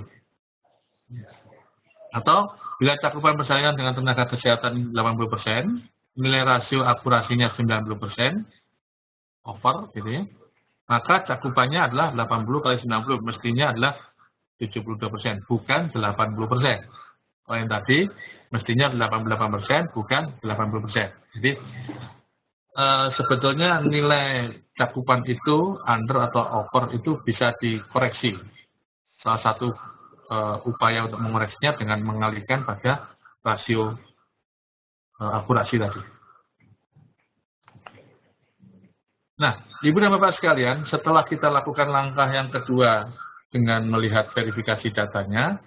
Atau bila cakupan persalinan dengan tenaga kesehatan 80%, nilai rasio akurasinya 90%, over, gitu ya, maka cakupannya adalah 80 kali 90, mestinya adalah 72%, bukan 80%. Kalau yang tadi, mestinya 88%, bukan 80%. Jadi, sebetulnya nilai cakupan itu, under atau over, itu bisa dikoreksi. Salah satu upaya untuk mengoreksinya dengan mengalihkan pada rasio akurasi tadi. Nah, Ibu dan Bapak sekalian, setelah kita lakukan langkah yang kedua dengan melihat verifikasi datanya,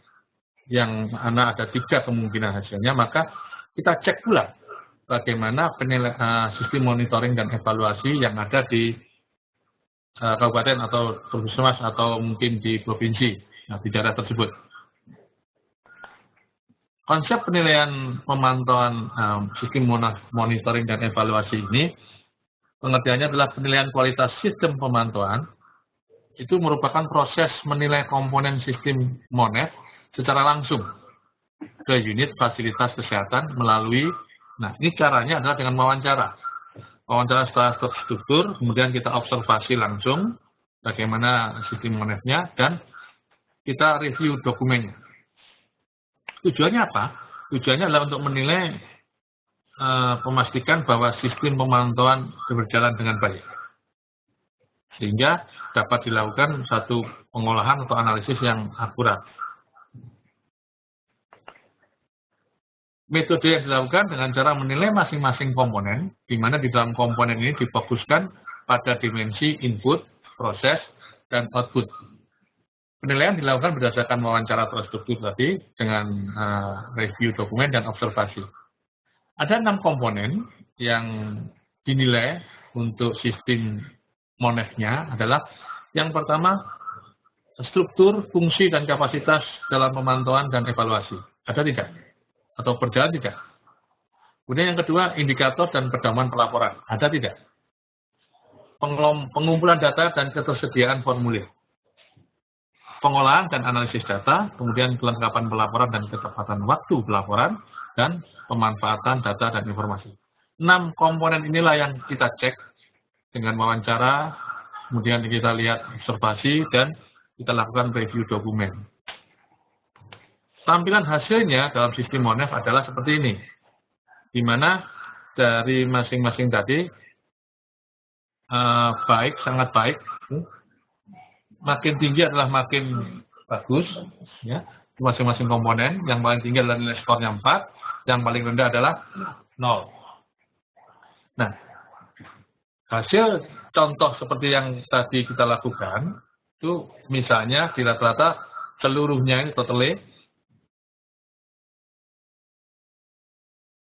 yang mana ada 3 kemungkinan hasilnya, maka kita cek pula bagaimana sistem monitoring dan evaluasi yang ada di kabupaten atau puskesmas atau mungkin di provinsi, di daerah tersebut. Konsep penilaian pemantauan sistem monitoring dan evaluasi ini, pengertiannya adalah penilaian kualitas sistem pemantauan, itu merupakan proses menilai komponen sistem MONEF secara langsung ke unit fasilitas kesehatan melalui, nah ini caranya adalah dengan wawancara. Wawancara setelah terstruktur, kemudian kita observasi langsung bagaimana sistem MONEF-nya dan kita review dokumennya. Tujuannya apa? Tujuannya adalah untuk menilai, memastikan bahwa sistem pemantauan berjalan dengan baik. Sehingga dapat dilakukan satu pengolahan atau analisis yang akurat. Metode yang dilakukan dengan cara menilai masing-masing komponen, di mana di dalam komponen ini difokuskan pada dimensi input, proses, dan output. Penilaian dilakukan berdasarkan wawancara terstruktur tadi dengan review dokumen dan observasi. Ada 6 komponen yang dinilai untuk sistem MONEF-nya adalah yang pertama, struktur, fungsi, dan kapasitas dalam pemantauan dan evaluasi. Ada tidak? Atau berjalan tidak? Kemudian yang kedua, indikator dan pedoman pelaporan. Ada tidak? Pengumpulan data dan ketersediaan formulir. Pengolahan dan analisis data, kemudian kelengkapan pelaporan dan ketepatan waktu pelaporan, dan pemanfaatan data dan informasi. 6 komponen inilah yang kita cek dengan wawancara, kemudian kita lihat observasi, dan kita lakukan review dokumen. Tampilan hasilnya dalam sistem MONEF adalah seperti ini, di mana dari masing-masing tadi, baik, sangat baik, makin tinggi adalah makin bagus, ya, masing-masing komponen. Yang paling tinggi adalah nilai skornya 4, yang paling rendah adalah 0. Nah, hasil contoh seperti yang tadi kita lakukan, itu misalnya di rata-rata seluruhnya ini totalnya,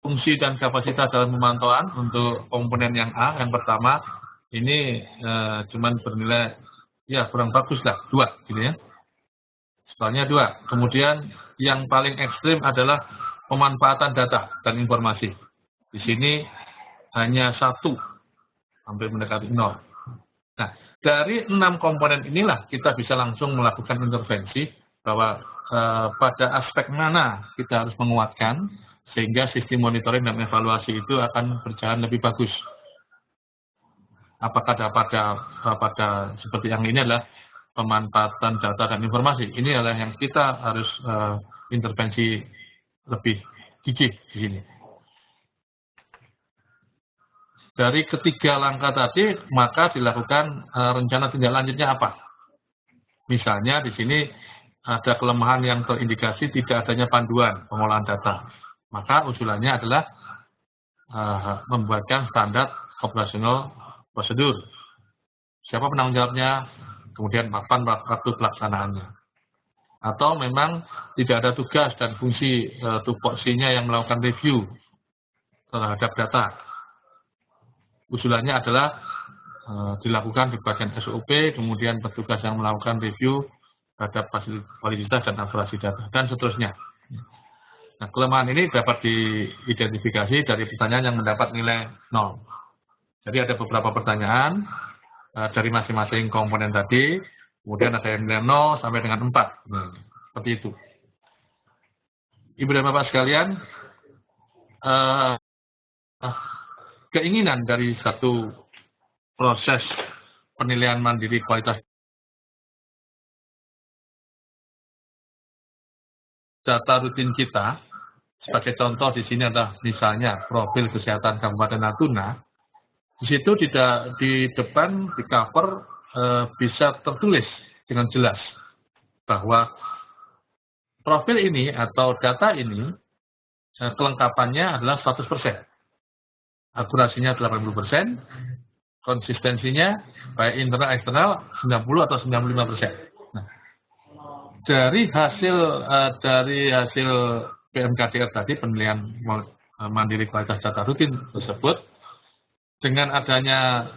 fungsi dan kapasitas dalam pemantauan untuk komponen yang A, yang pertama, ini cuman bernilai ya kurang bagus lah, 2 gitu ya. Skornya 2. Kemudian yang paling ekstrim adalah pemanfaatan data dan informasi. Di sini hanya 1, hampir mendekati 0. Nah, dari 6 komponen inilah kita bisa langsung melakukan intervensi bahwa pada aspek mana kita harus menguatkan sehingga sistem monitoring dan evaluasi itu akan berjalan lebih bagus. Apakah pada seperti yang ini adalah pemanfaatan data dan informasi. Ini adalah yang kita harus intervensi lebih gigih di sini. Dari ketiga langkah tadi, maka dilakukan rencana tindak lanjutnya apa? Misalnya di sini ada kelemahan yang terindikasi tidak adanya panduan pengolahan data. Maka usulannya adalah membuatkan standar operasional prosedur. Siapa penanggung jawabnya, kemudian kapan waktu pelaksanaannya. Atau memang tidak ada tugas dan fungsi tupoksinya yang melakukan review terhadap data. Usulannya adalah dilakukan di bagian SOP, kemudian petugas yang melakukan review terhadap validitas dan akurasi data, dan seterusnya. Nah, kelemahan ini dapat diidentifikasi dari pertanyaan yang mendapat nilai 0. Jadi ada beberapa pertanyaan dari masing-masing komponen tadi, kemudian ada yang nilai 0 sampai dengan 4. Nah, seperti itu. Ibu dan Bapak sekalian, keinginan dari satu proses penilaian mandiri kualitas data rutin kita, sebagai contoh di sini adalah misalnya profil kesehatan Kabupaten Natuna. Di situ di depan di cover bisa tertulis dengan jelas bahwa profil ini atau data ini kelengkapannya adalah 100%, akurasinya 80%, konsistensinya baik internal eksternal 90 atau 95%. Nah, Dari hasil PMKDR tadi, penilaian mandiri kualitas data rutin tersebut, dengan adanya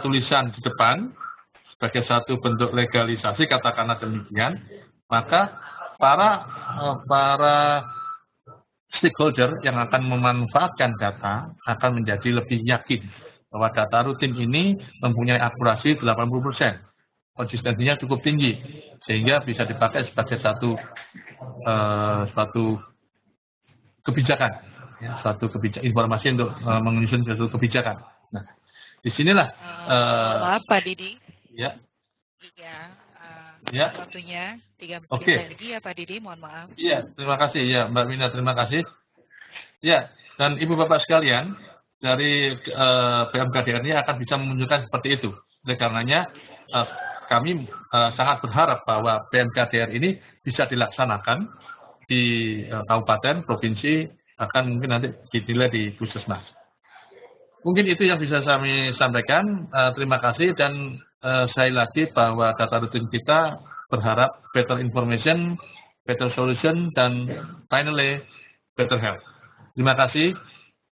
tulisan di depan sebagai satu bentuk legalisasi, katakanlah demikian, maka para stakeholder yang akan memanfaatkan data akan menjadi lebih yakin bahwa data rutin ini mempunyai akurasi 80%. Konsistensinya cukup tinggi, sehingga bisa dipakai sebagai suatu kebijakan, ya, informasi untuk menyusun suatu kebijakan. Nah, disinilah. Maaf Pak Didi. Ya. Iya. Waktunya 3 menit lagi ya Pak Didi, mohon maaf. Iya, terima kasih ya Mbak Mina, terima kasih. Ya, dan Ibu Bapak sekalian, dari PMKDR ini akan bisa menunjukkan seperti itu. Oleh karenanya, kami sangat berharap bahwa PMKDR ini bisa dilaksanakan di kabupaten, provinsi, bahkan mungkin nanti dinilai di Puskesmas. Mungkin itu yang bisa kami sampaikan. Terima kasih, dan sekali lagi bahwa data rutin kita berharap better information, better solution, dan finally better health. Terima kasih.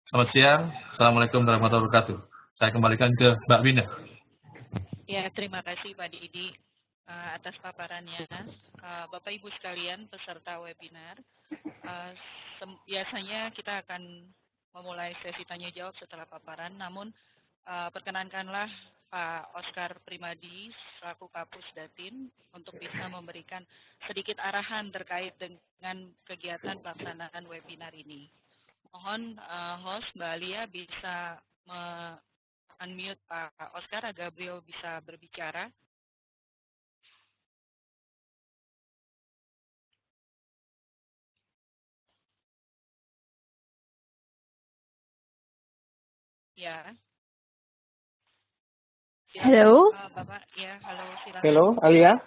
Selamat siang. Assalamualaikum warahmatullahi wabarakatuh. Saya kembalikan ke Mbak Wina. Ya, terima kasih Pak Didi atas paparannya. Bapak Ibu sekalian peserta webinar, biasanya kita akan memulai sesi tanya jawab setelah paparan, namun perkenankanlah Pak Oscar Primadi selaku Kapus Datin untuk bisa memberikan sedikit arahan terkait dengan kegiatan pelaksanaan webinar ini. Mohon host Mbak Alia bisa unmute Pak Oscar agar beliau bisa berbicara. Ya. Hello. Bapak, ya, halo, silakan. Hello, Alia.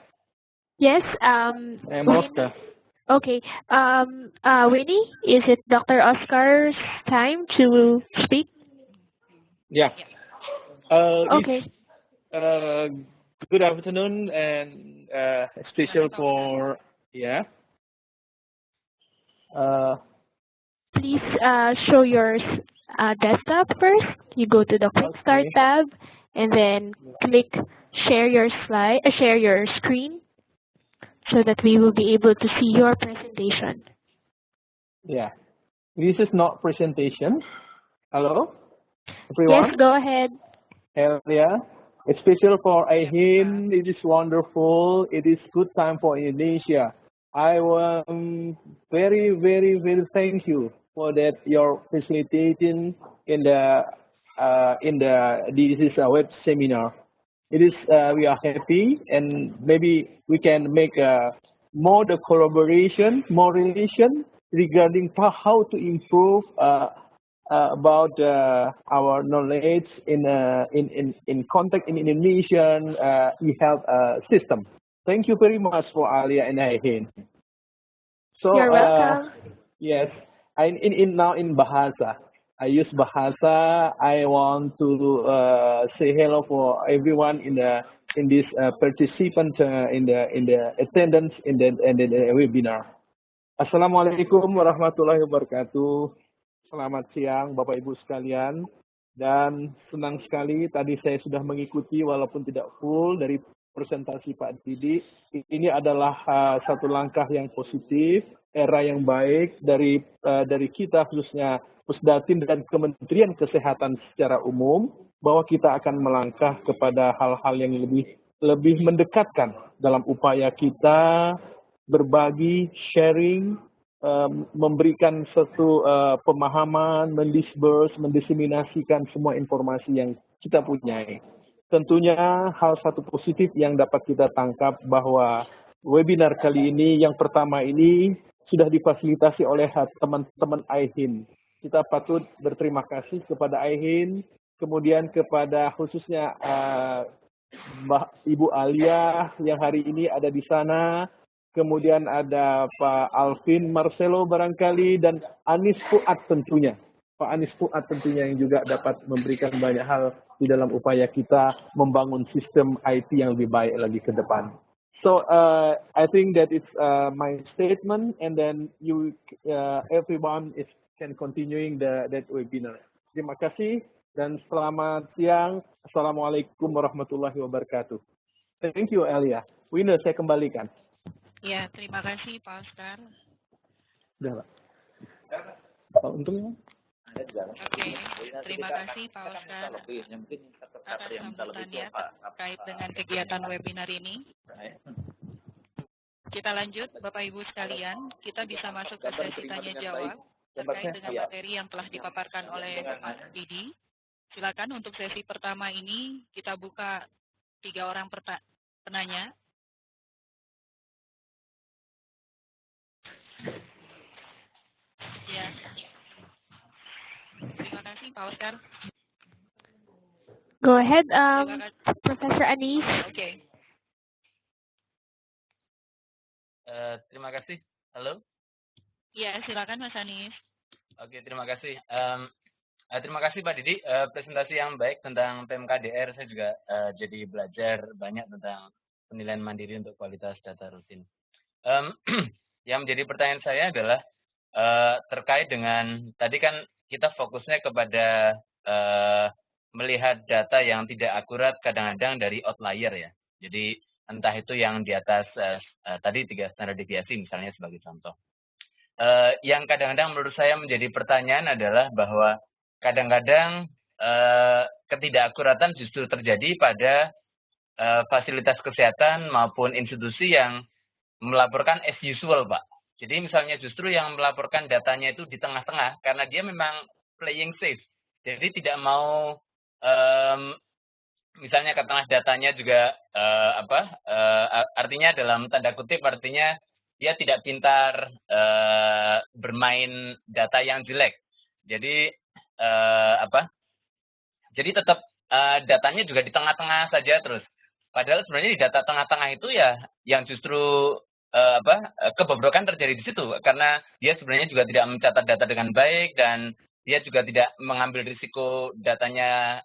Yes. I'm Oscar. Okay. Winnie, is it Dr. Oscar's time to speak? Yeah. Okay. Good afternoon, and special for Please show your desktop first. You go to the Quick Start tab, and then click share your screen, so that we will be able to see your presentation. Yeah. This is not presentation. Hello, everyone. Yes, go ahead. Yeah. It's special for AHIN. It is wonderful. It is good time for Indonesia. I want very, very, very thank you for that your facilitating in the this is a web seminar. It is we are happy, and maybe we can make more the collaboration, more relation regarding how to improve about our knowledge in contact in Indonesian e-health system. Thank you very much for Alia and AHIN. So you're welcome. Yes, now in Bahasa. I use Bahasa. I want to say hello for everyone in this participant in the attendance in the webinar. Assalamualaikum warahmatullahi wabarakatuh. Selamat siang Bapak Ibu sekalian, dan senang sekali tadi saya sudah mengikuti walaupun tidak full dari presentasi Pak Didi. Ini adalah satu langkah yang positif, era yang baik dari kita khususnya Pusdatin dan Kementerian Kesehatan secara umum, bahwa kita akan melangkah kepada hal-hal yang lebih mendekatkan dalam upaya kita berbagi, sharing, memberikan satu pemahaman, mendiseminasikan semua informasi yang kita punyai. Tentunya hal satu positif yang dapat kita tangkap bahwa webinar kali ini, yang pertama ini, sudah difasilitasi oleh teman-teman AHIN. Kita patut berterima kasih kepada AHIN, kemudian kepada khususnya Ibu Alia yang hari ini ada di sana, kemudian ada Pak Alvin Marcelo barangkali, dan Anis Fuad tentunya. Pak Anis Fuad tentunya yang juga dapat memberikan banyak hal di dalam upaya kita membangun sistem IT yang lebih baik lagi ke depan. So I think that is my statement, and then you everyone can continuing that webinar. Terima kasih dan selamat siang. Assalamualaikum warahmatullahi wabarakatuh. Thank you, Elia. Winner, saya kembalikan. Ya, terima kasih Pak Oscar. Sudah, Pak. Oh, untungnya. Oke, terima kasih Pak Oscar atas sambutannya terkait dengan kegiatan webinar ini. Kita lanjut, Bapak Ibu sekalian, kita bisa masuk ke sesi tanya jawab terkait dengan materi yang telah dipaparkan oleh Bapak Didi. Silakan untuk sesi pertama ini kita buka 3 orang penanya. Ya. Terima kasih Pak Oscar. Go ahead, Terima kasih. Professor Anis. Oke. Terima kasih. Halo. Ya, silakan Mas Anis. Oke, terima kasih. Terima kasih Pak Didi. Presentasi yang baik tentang PMKDR. Saya juga jadi belajar banyak tentang penilaian mandiri untuk kualitas data rutin. Yang menjadi pertanyaan saya adalah terkait dengan tadi kan kita fokusnya kepada melihat data yang tidak akurat kadang-kadang dari outlier ya. Jadi entah itu yang di atas tadi 3 standar deviasi misalnya sebagai contoh. Yang kadang-kadang menurut saya menjadi pertanyaan adalah bahwa kadang-kadang ketidakakuratan justru terjadi pada fasilitas kesehatan maupun institusi yang melaporkan as usual, Pak. Jadi misalnya justru yang melaporkan datanya itu di tengah-tengah karena dia memang playing safe. Jadi tidak mau misalnya ke tengah datanya juga artinya dalam tanda kutip artinya dia tidak pintar bermain data yang jelek. Jadi Jadi tetap datanya juga di tengah-tengah saja terus. Padahal sebenarnya di data tengah-tengah itu ya yang justru kebobrokan terjadi di situ karena dia sebenarnya juga tidak mencatat data dengan baik dan dia juga tidak mengambil risiko datanya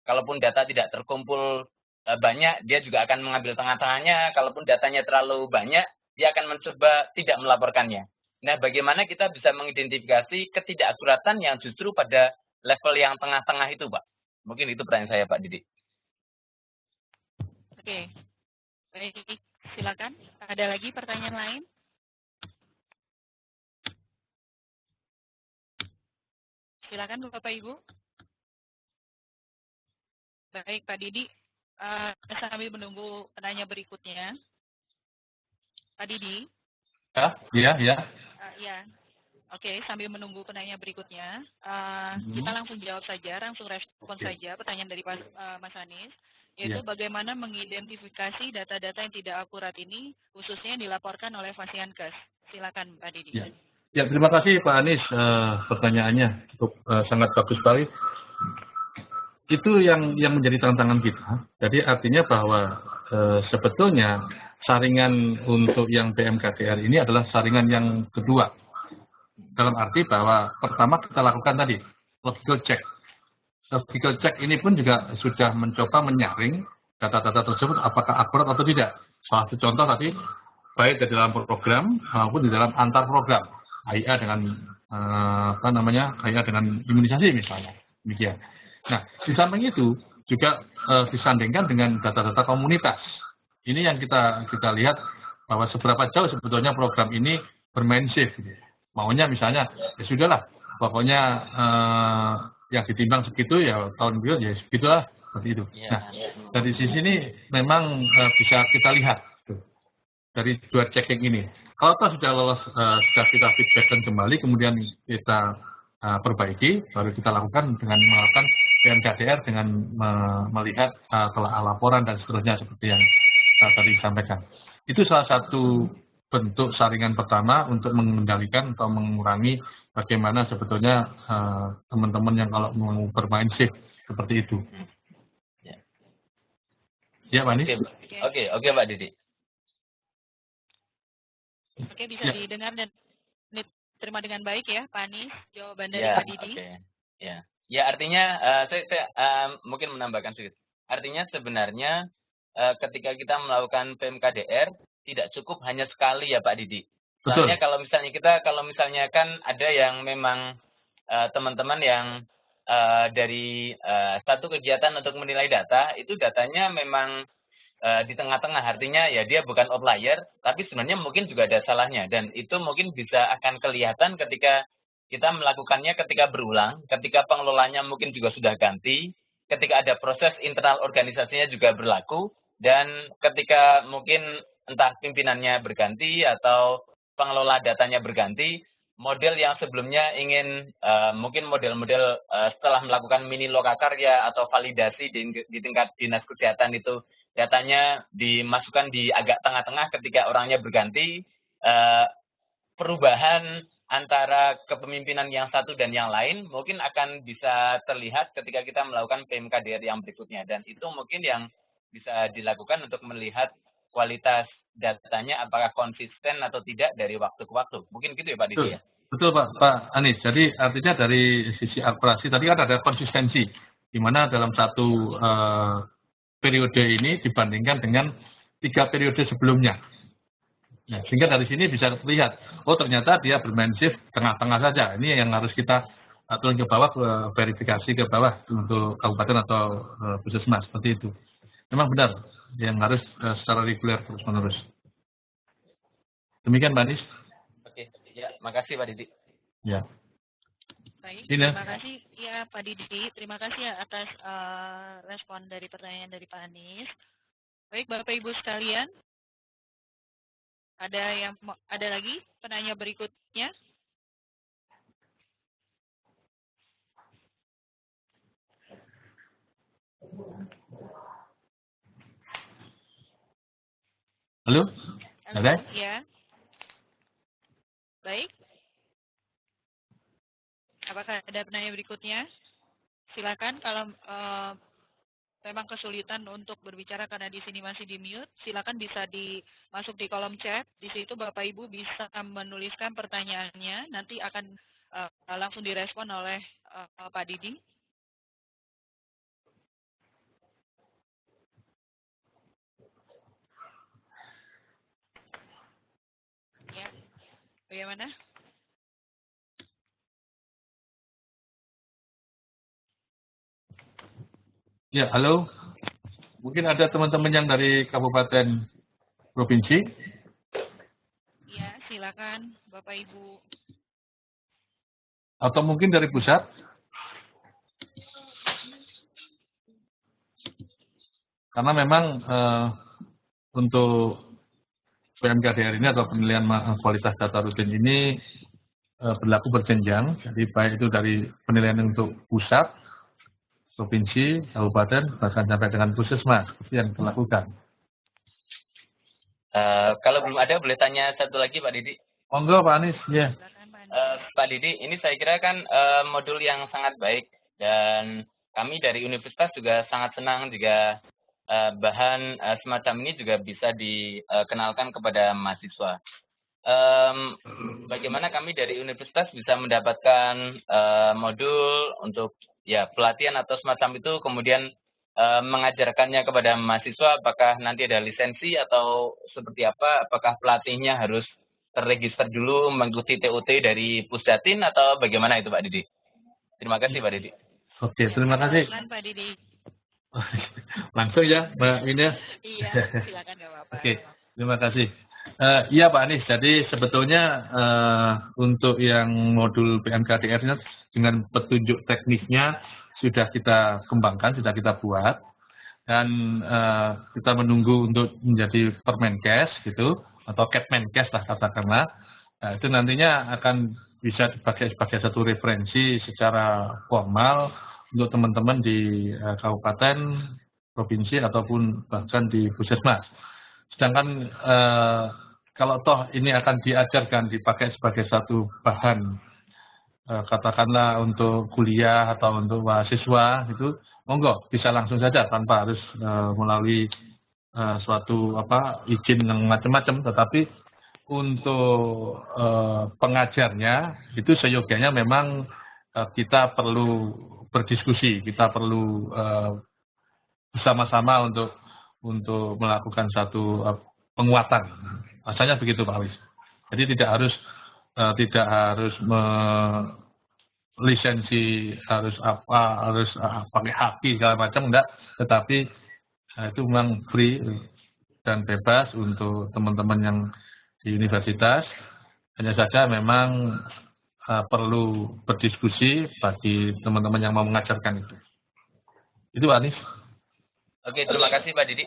kalaupun data tidak terkumpul banyak dia juga akan mengambil tengah-tengahnya, kalaupun datanya terlalu banyak dia akan mencoba tidak melaporkannya. Nah, bagaimana kita bisa mengidentifikasi ketidakakuratan yang justru pada level yang tengah-tengah itu, Pak? Mungkin itu pertanyaan saya, Pak Didi. Oke, baik, silakan. Ada lagi pertanyaan lain? Silakan Bapak Ibu. Baik Pak Didi, sambil menunggu penanya berikutnya. Pak Didi. Ya. Ya. Oke, sambil menunggu penanya berikutnya, kita langsung jawab saja, langsung respon saja pertanyaan dari Mas Anis, yaitu bagaimana mengidentifikasi data-data yang tidak akurat ini, khususnya yang dilaporkan oleh Fasiankes. Silakan Pak Didi. Ya, terima kasih Pak Anis, pertanyaannya cukup sangat bagus sekali. Itu yang menjadi tantangan kita. Jadi artinya bahwa sebetulnya saringan untuk yang PMKDR ini adalah saringan yang kedua. Dalam arti bahwa pertama kita lakukan tadi logical check. Logical check ini pun juga sudah mencoba menyaring data-data tersebut apakah akurat atau tidak. Salah satu contoh tadi baik di dalam program maupun di dalam antar program. AIA dengan AIA dengan imunisasi misalnya. Demikian. Nah, di samping itu juga disandingkan dengan data-data komunitas. Ini yang kita lihat bahwa seberapa jauh sebetulnya program ini bermain safe. Gitu. Maunya misalnya, ya sudahlah, pokoknya yang ditimbang segitu ya tahun berikut ya segitulah seperti itu. Nah, dari sisi ini memang bisa kita lihat tuh, dari 2 checking ini. Kalau toh sudah lolos, sudah kita feedbackkan kembali, kemudian kita perbaiki, baru kita lakukan dengan melakukan PMKDR dengan melihat telah laporan dan seterusnya seperti yang tadi disampaikan. Itu salah satu bentuk saringan pertama untuk mengendalikan atau mengurangi bagaimana sebetulnya teman-teman yang kalau mau bermain safe seperti itu. Ya, Pak Anis? Oke, Pak Didi. Oke, bisa didengar dan diterima dengan baik ya, Pak Anis, jawaban dari Pak Didi. Ya, artinya saya mungkin menambahkan sedikit. Artinya sebenarnya ketika kita melakukan PMKDR tidak cukup hanya sekali ya Pak Didi. Betul. Soalnya kalau misalnya kan ada yang memang teman-teman yang dari satu kegiatan untuk menilai data, itu datanya memang di tengah-tengah, artinya ya dia bukan outlier, tapi sebenarnya mungkin juga ada salahnya, dan itu mungkin bisa akan kelihatan ketika kita melakukannya ketika berulang, ketika pengelolanya mungkin juga sudah ganti, ketika ada proses internal organisasinya juga berlaku, dan ketika mungkin entah pimpinannya berganti atau pengelola datanya berganti, model yang sebelumnya ingin mungkin model-model setelah melakukan mini lokakarya atau validasi di tingkat dinas kesehatan itu datanya dimasukkan di agak tengah-tengah ketika orangnya berganti, perubahan antara kepemimpinan yang satu dan yang lain mungkin akan bisa terlihat ketika kita melakukan PMKDR yang berikutnya, dan itu mungkin yang bisa dilakukan untuk melihat kualitas datanya apakah konsisten atau tidak dari waktu ke waktu. Mungkin gitu ya Pak Didi ya? Betul Pak Anies. Jadi artinya dari sisi operasi tadi kan ada konsistensi, di mana dalam satu periode ini dibandingkan dengan 3 periode sebelumnya. Nah, sehingga dari sini bisa terlihat, oh ternyata dia bermain shift tengah-tengah saja. Ini yang harus kita turun ke bawah, verifikasi ke bawah untuk kabupaten atau puskesmas, seperti itu. Memang benar, yang harus secara reguler terus-menerus. Demikian Mbak Anies. Oke, ya, makasih Pak Didi. Ya. Baik, Dina. terima kasih ya Pak Didi. Terima kasih ya atas respon dari pertanyaan dari Pak Anies. Baik, Bapak Ibu sekalian, ada lagi penanya berikutnya? Halo? Ada? Ya. Baik. Apakah ada penanya berikutnya? Silakan kalau memang kesulitan untuk berbicara karena di sini masih di mute, silakan bisa masuk di kolom chat. Di situ Bapak Ibu bisa menuliskan pertanyaannya, nanti akan langsung direspon oleh Pak Didi. Ya, bagaimana? Ya, halo. Mungkin ada teman-teman yang dari kabupaten provinsi. Ya, silakan Bapak Ibu. Atau mungkin dari pusat. Karena memang untuk PMKDR ini atau penilaian kualitas data rutin ini berlaku berjenjang. Jadi baik itu dari penilaian untuk pusat, provinsi, kabupaten, bahkan sampai dengan puskesmas yang dilakukan. Kalau belum ada, boleh tanya satu lagi Pak Didi. Monggo Pak Anies, ya. Pak Didi, ini saya kira kan modul yang sangat baik, dan kami dari universitas juga sangat senang jika bahan semacam ini juga bisa dikenalkan kepada mahasiswa. Bagaimana kami dari universitas bisa mendapatkan modul untuk ya pelatihan atau semacam itu, kemudian mengajarkannya kepada mahasiswa, apakah nanti ada lisensi atau seperti apa, apakah pelatihnya harus terregister dulu mengikuti TOT dari Pusdatin atau bagaimana itu Pak Didi? Terima kasih Pak Didi. Oke, terima kasih. Silakan Pak Didi. Langsung ya Mbak Winda. Iya, silakan nggak apa-apa. Oke, terima kasih. Iya Pak Anies, jadi sebetulnya untuk yang modul PMKDR-nya dengan petunjuk teknisnya sudah kita kembangkan, sudah kita buat, dan kita menunggu untuk menjadi Permenkes gitu, atau Kepmenkes lah katakanlah. Nah, itu nantinya akan bisa dipakai sebagai satu referensi secara formal untuk teman-teman di kabupaten, provinsi, ataupun bahkan di puskesmas. Sedangkan kalau toh ini akan diajarkan, dipakai sebagai satu bahan, katakanlah untuk kuliah atau untuk mahasiswa, itu monggo bisa langsung saja tanpa harus melalui suatu izin yang macam-macam. Tetapi untuk pengajarnya itu seyogianya memang kita perlu berdiskusi, kita perlu bersama-sama untuk melakukan satu penguatan. Rasanya begitu Pak Awis. Jadi tidak harus lisensi harus pakai haki segala macam, enggak, tetapi itu memang free dan bebas untuk teman-teman yang di universitas. Hanya saja memang perlu berdiskusi bagi teman-teman yang mau mengajarkan itu. Itu Pak Anies. Oke, terima kasih Pak Didi.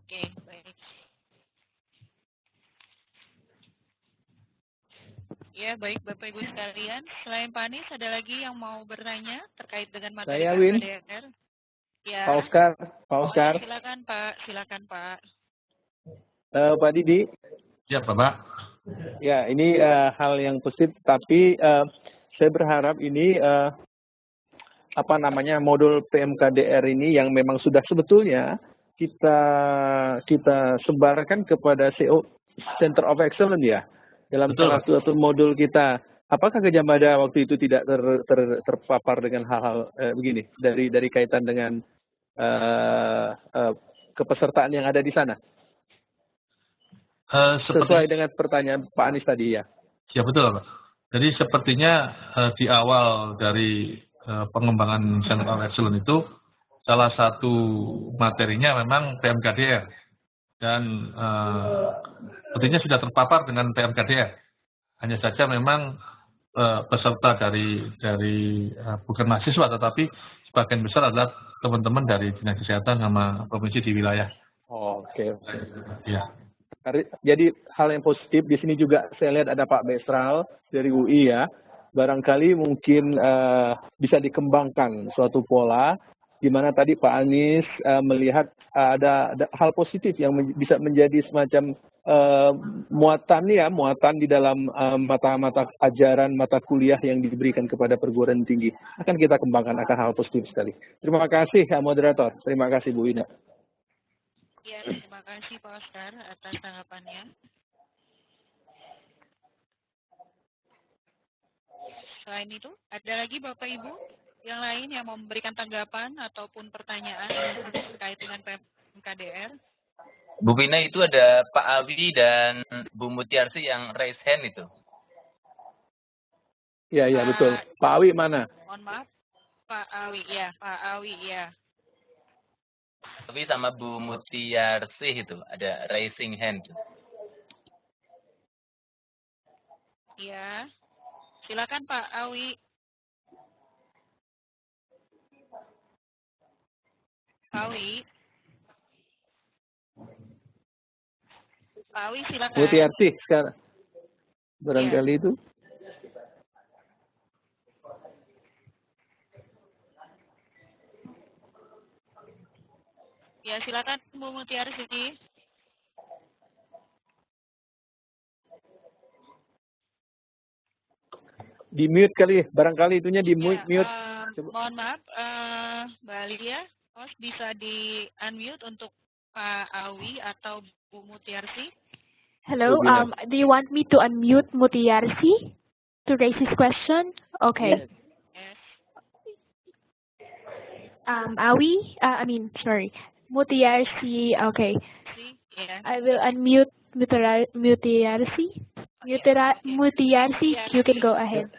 Oke, baik. Ya, baik Bapak Ibu sekalian. Selain Pak Anies, ada lagi yang mau bertanya terkait dengan materi Saya, Win. KDR? Ya. Pak Oscar. Silakan Pak, silakan Pak. Pak Didi. Ya Bapak. Ya, ini hal yang positif, tapi saya berharap ini modul PMKDR ini yang memang sudah sebetulnya kita sebarkan kepada CO Center of Excellence ya dalam salah satu modul kita. Apakah Gajah Mada waktu itu tidak terpapar dengan hal-hal begini dari kaitan dengan kepesertaan yang ada di sana? Sesuai dengan pertanyaan Pak Anies tadi ya. Ya betul Pak. Jadi sepertinya di awal dari pengembangan Center of Excellence itu salah satu materinya memang PMKDR dan sepertinya sudah terpapar dengan PMKDR. Hanya saja memang peserta dari bukan mahasiswa tetapi sebagian besar adalah teman-teman dari Dinas Kesehatan sama provinsi di wilayah. Oh, oke. Ya. Jadi hal yang positif di sini juga saya lihat ada Pak Besral dari UI ya. Barangkali mungkin bisa dikembangkan suatu pola di mana tadi Pak Anies melihat ada hal positif yang bisa menjadi semacam muatan di dalam mata ajaran, mata kuliah yang diberikan kepada perguruan tinggi. Akan kita kembangkan, akan hal positif sekali. Terima kasih moderator. Terima kasih Bu Ina. Ya, terima kasih Pak Oscar atas tanggapannya. Selain itu, ada lagi Bapak Ibu yang lain yang mau memberikan tanggapan ataupun pertanyaan terkait dengan PMKDR? Bu Pina, itu ada Pak Awi dan Bu Mutiarsi yang raise hand itu. Iya, betul. Pak Awi mana? Mohon maaf, Pak Awi ya. Tapi sama Bu Mutiarsi itu ada raising hand. Iya. Silakan Pak Awi. Pak Awi silakan. Mutiarsi sekarang. Barangkali itu. Ya, silakan Bu Mutiarsi. Di mute kali, barangkali itunya di mute. Mohon maaf, Mbak Lydia, bisa di unmute untuk Pak Awi atau Bu Mutiarsi? Hello, do you want me to unmute Mutiarsi to raise his question? Okay. Yes. Mutiarsi, okay. Yeah. I will unmute Mutiarsi. Mutiarsi, you can go ahead.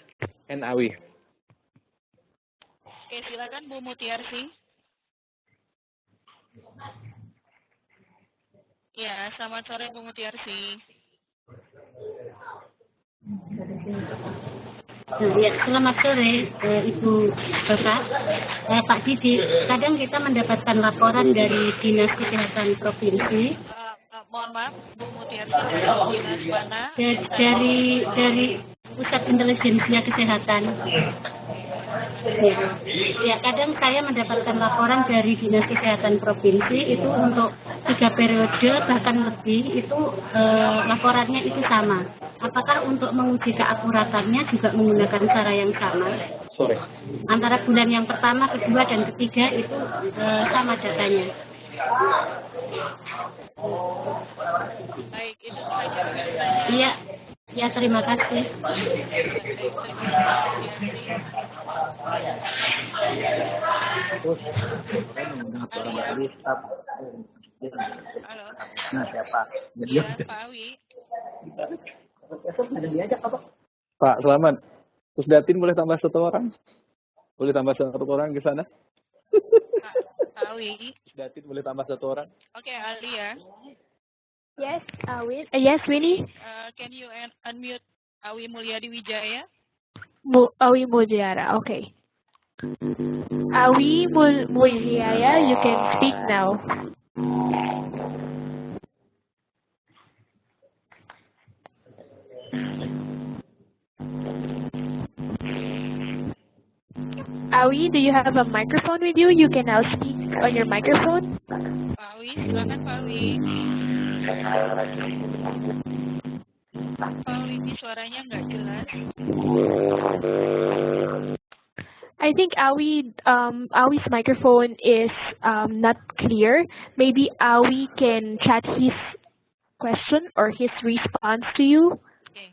And Awi. Oke, silakan Bu Mutiarsi. Ya, selamat sore Bu Mutiarsi. Ya, selamat sore Ibu Bapak, Pak Didi. Kadang kita mendapatkan laporan dari Dinas Kesehatan Provinsi. Mohon maaf, Bu Mutiarsi, dinas mana? Dari Pusat Intelijensia Kesehatan. Ya, kadang saya mendapatkan laporan dari Dinas Kesehatan Provinsi itu untuk 3 periode bahkan lebih itu laporannya itu sama. Apakah untuk menguji keakuratannya juga menggunakan cara yang sama? Sorry. Antara bulan yang pertama, kedua, dan ketiga itu sama datanya. Baik, itu saja. Iya, ya terima kasih. kampus, saya mendengar suara Mbak Ali, staf. Halo. Nah, siapa? Iya, Pak Awi. Besok ada diajak apa? Pak, selamat. Terus Datin boleh tambah 1 orang? Boleh tambah 1 orang ke sana? Pak Awi. Datin boleh tambah 1 orang? Oke, Alia. Yes, yes, Winnie. Can you unmute Awi Mulyadi Wijaya? Awi Mulyara. Okay. Awi Mulyaya, you can speak now. Awi, do you have a microphone with you? You can now speak on your microphone. Pak Awi, silakan Pak Awi. Pak Awi, ini suaranya nggak jelas. I think Awi's microphone is not clear. Maybe Awi can chat his question or his response to you. Oke.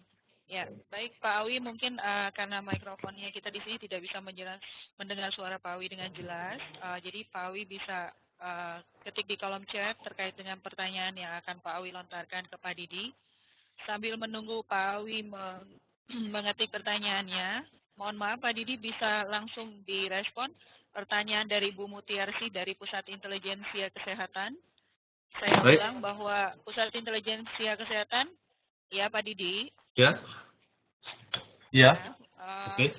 Ya, baik Pak Awi, mungkin karena mikrofonnya kita di sini tidak bisa mendengar suara Pak Awi dengan jelas. Jadi Pak Awi bisa ketik di kolom chat terkait dengan pertanyaan yang akan Pak Awi lontarkan ke Pak Didi. Sambil menunggu Pak Awi mengetik pertanyaannya, mohon maaf Pak Didi bisa langsung direspon pertanyaan dari Bu Mutiarsi dari Pusat Intelijensia Kesehatan. Saya ulang bahwa Pusat Intelijensia Kesehatan, ya Pak Didi. Ya. Ya. Oke.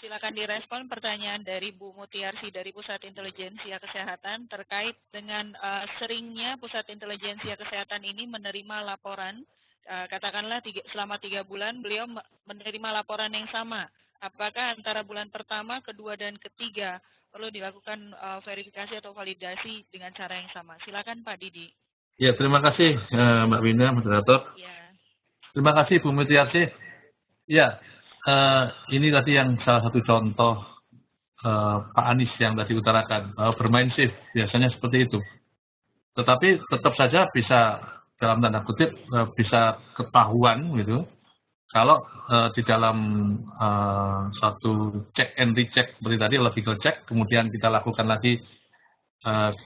Silakan direspon pertanyaan dari Bu Mutiarsi dari Pusat Intelijensia Kesehatan terkait dengan seringnya Pusat Intelijensia Kesehatan ini menerima laporan, katakanlah selama 3 bulan beliau menerima laporan yang sama. Apakah antara bulan pertama, kedua, dan ketiga perlu dilakukan verifikasi atau validasi dengan cara yang sama? Silakan Pak Didi. Ya, terima kasih Mbak Wina, moderator. Ya. Terima kasih Bu Mutiarsi. Ya, ini tadi yang salah satu contoh Pak Anies yang tadi utarakan, bermain shift, biasanya seperti itu. Tetapi tetap saja bisa, dalam tanda kutip, bisa ketahuan gitu, kalau di dalam satu check and recheck seperti tadi, logical check, kemudian kita lakukan lagi,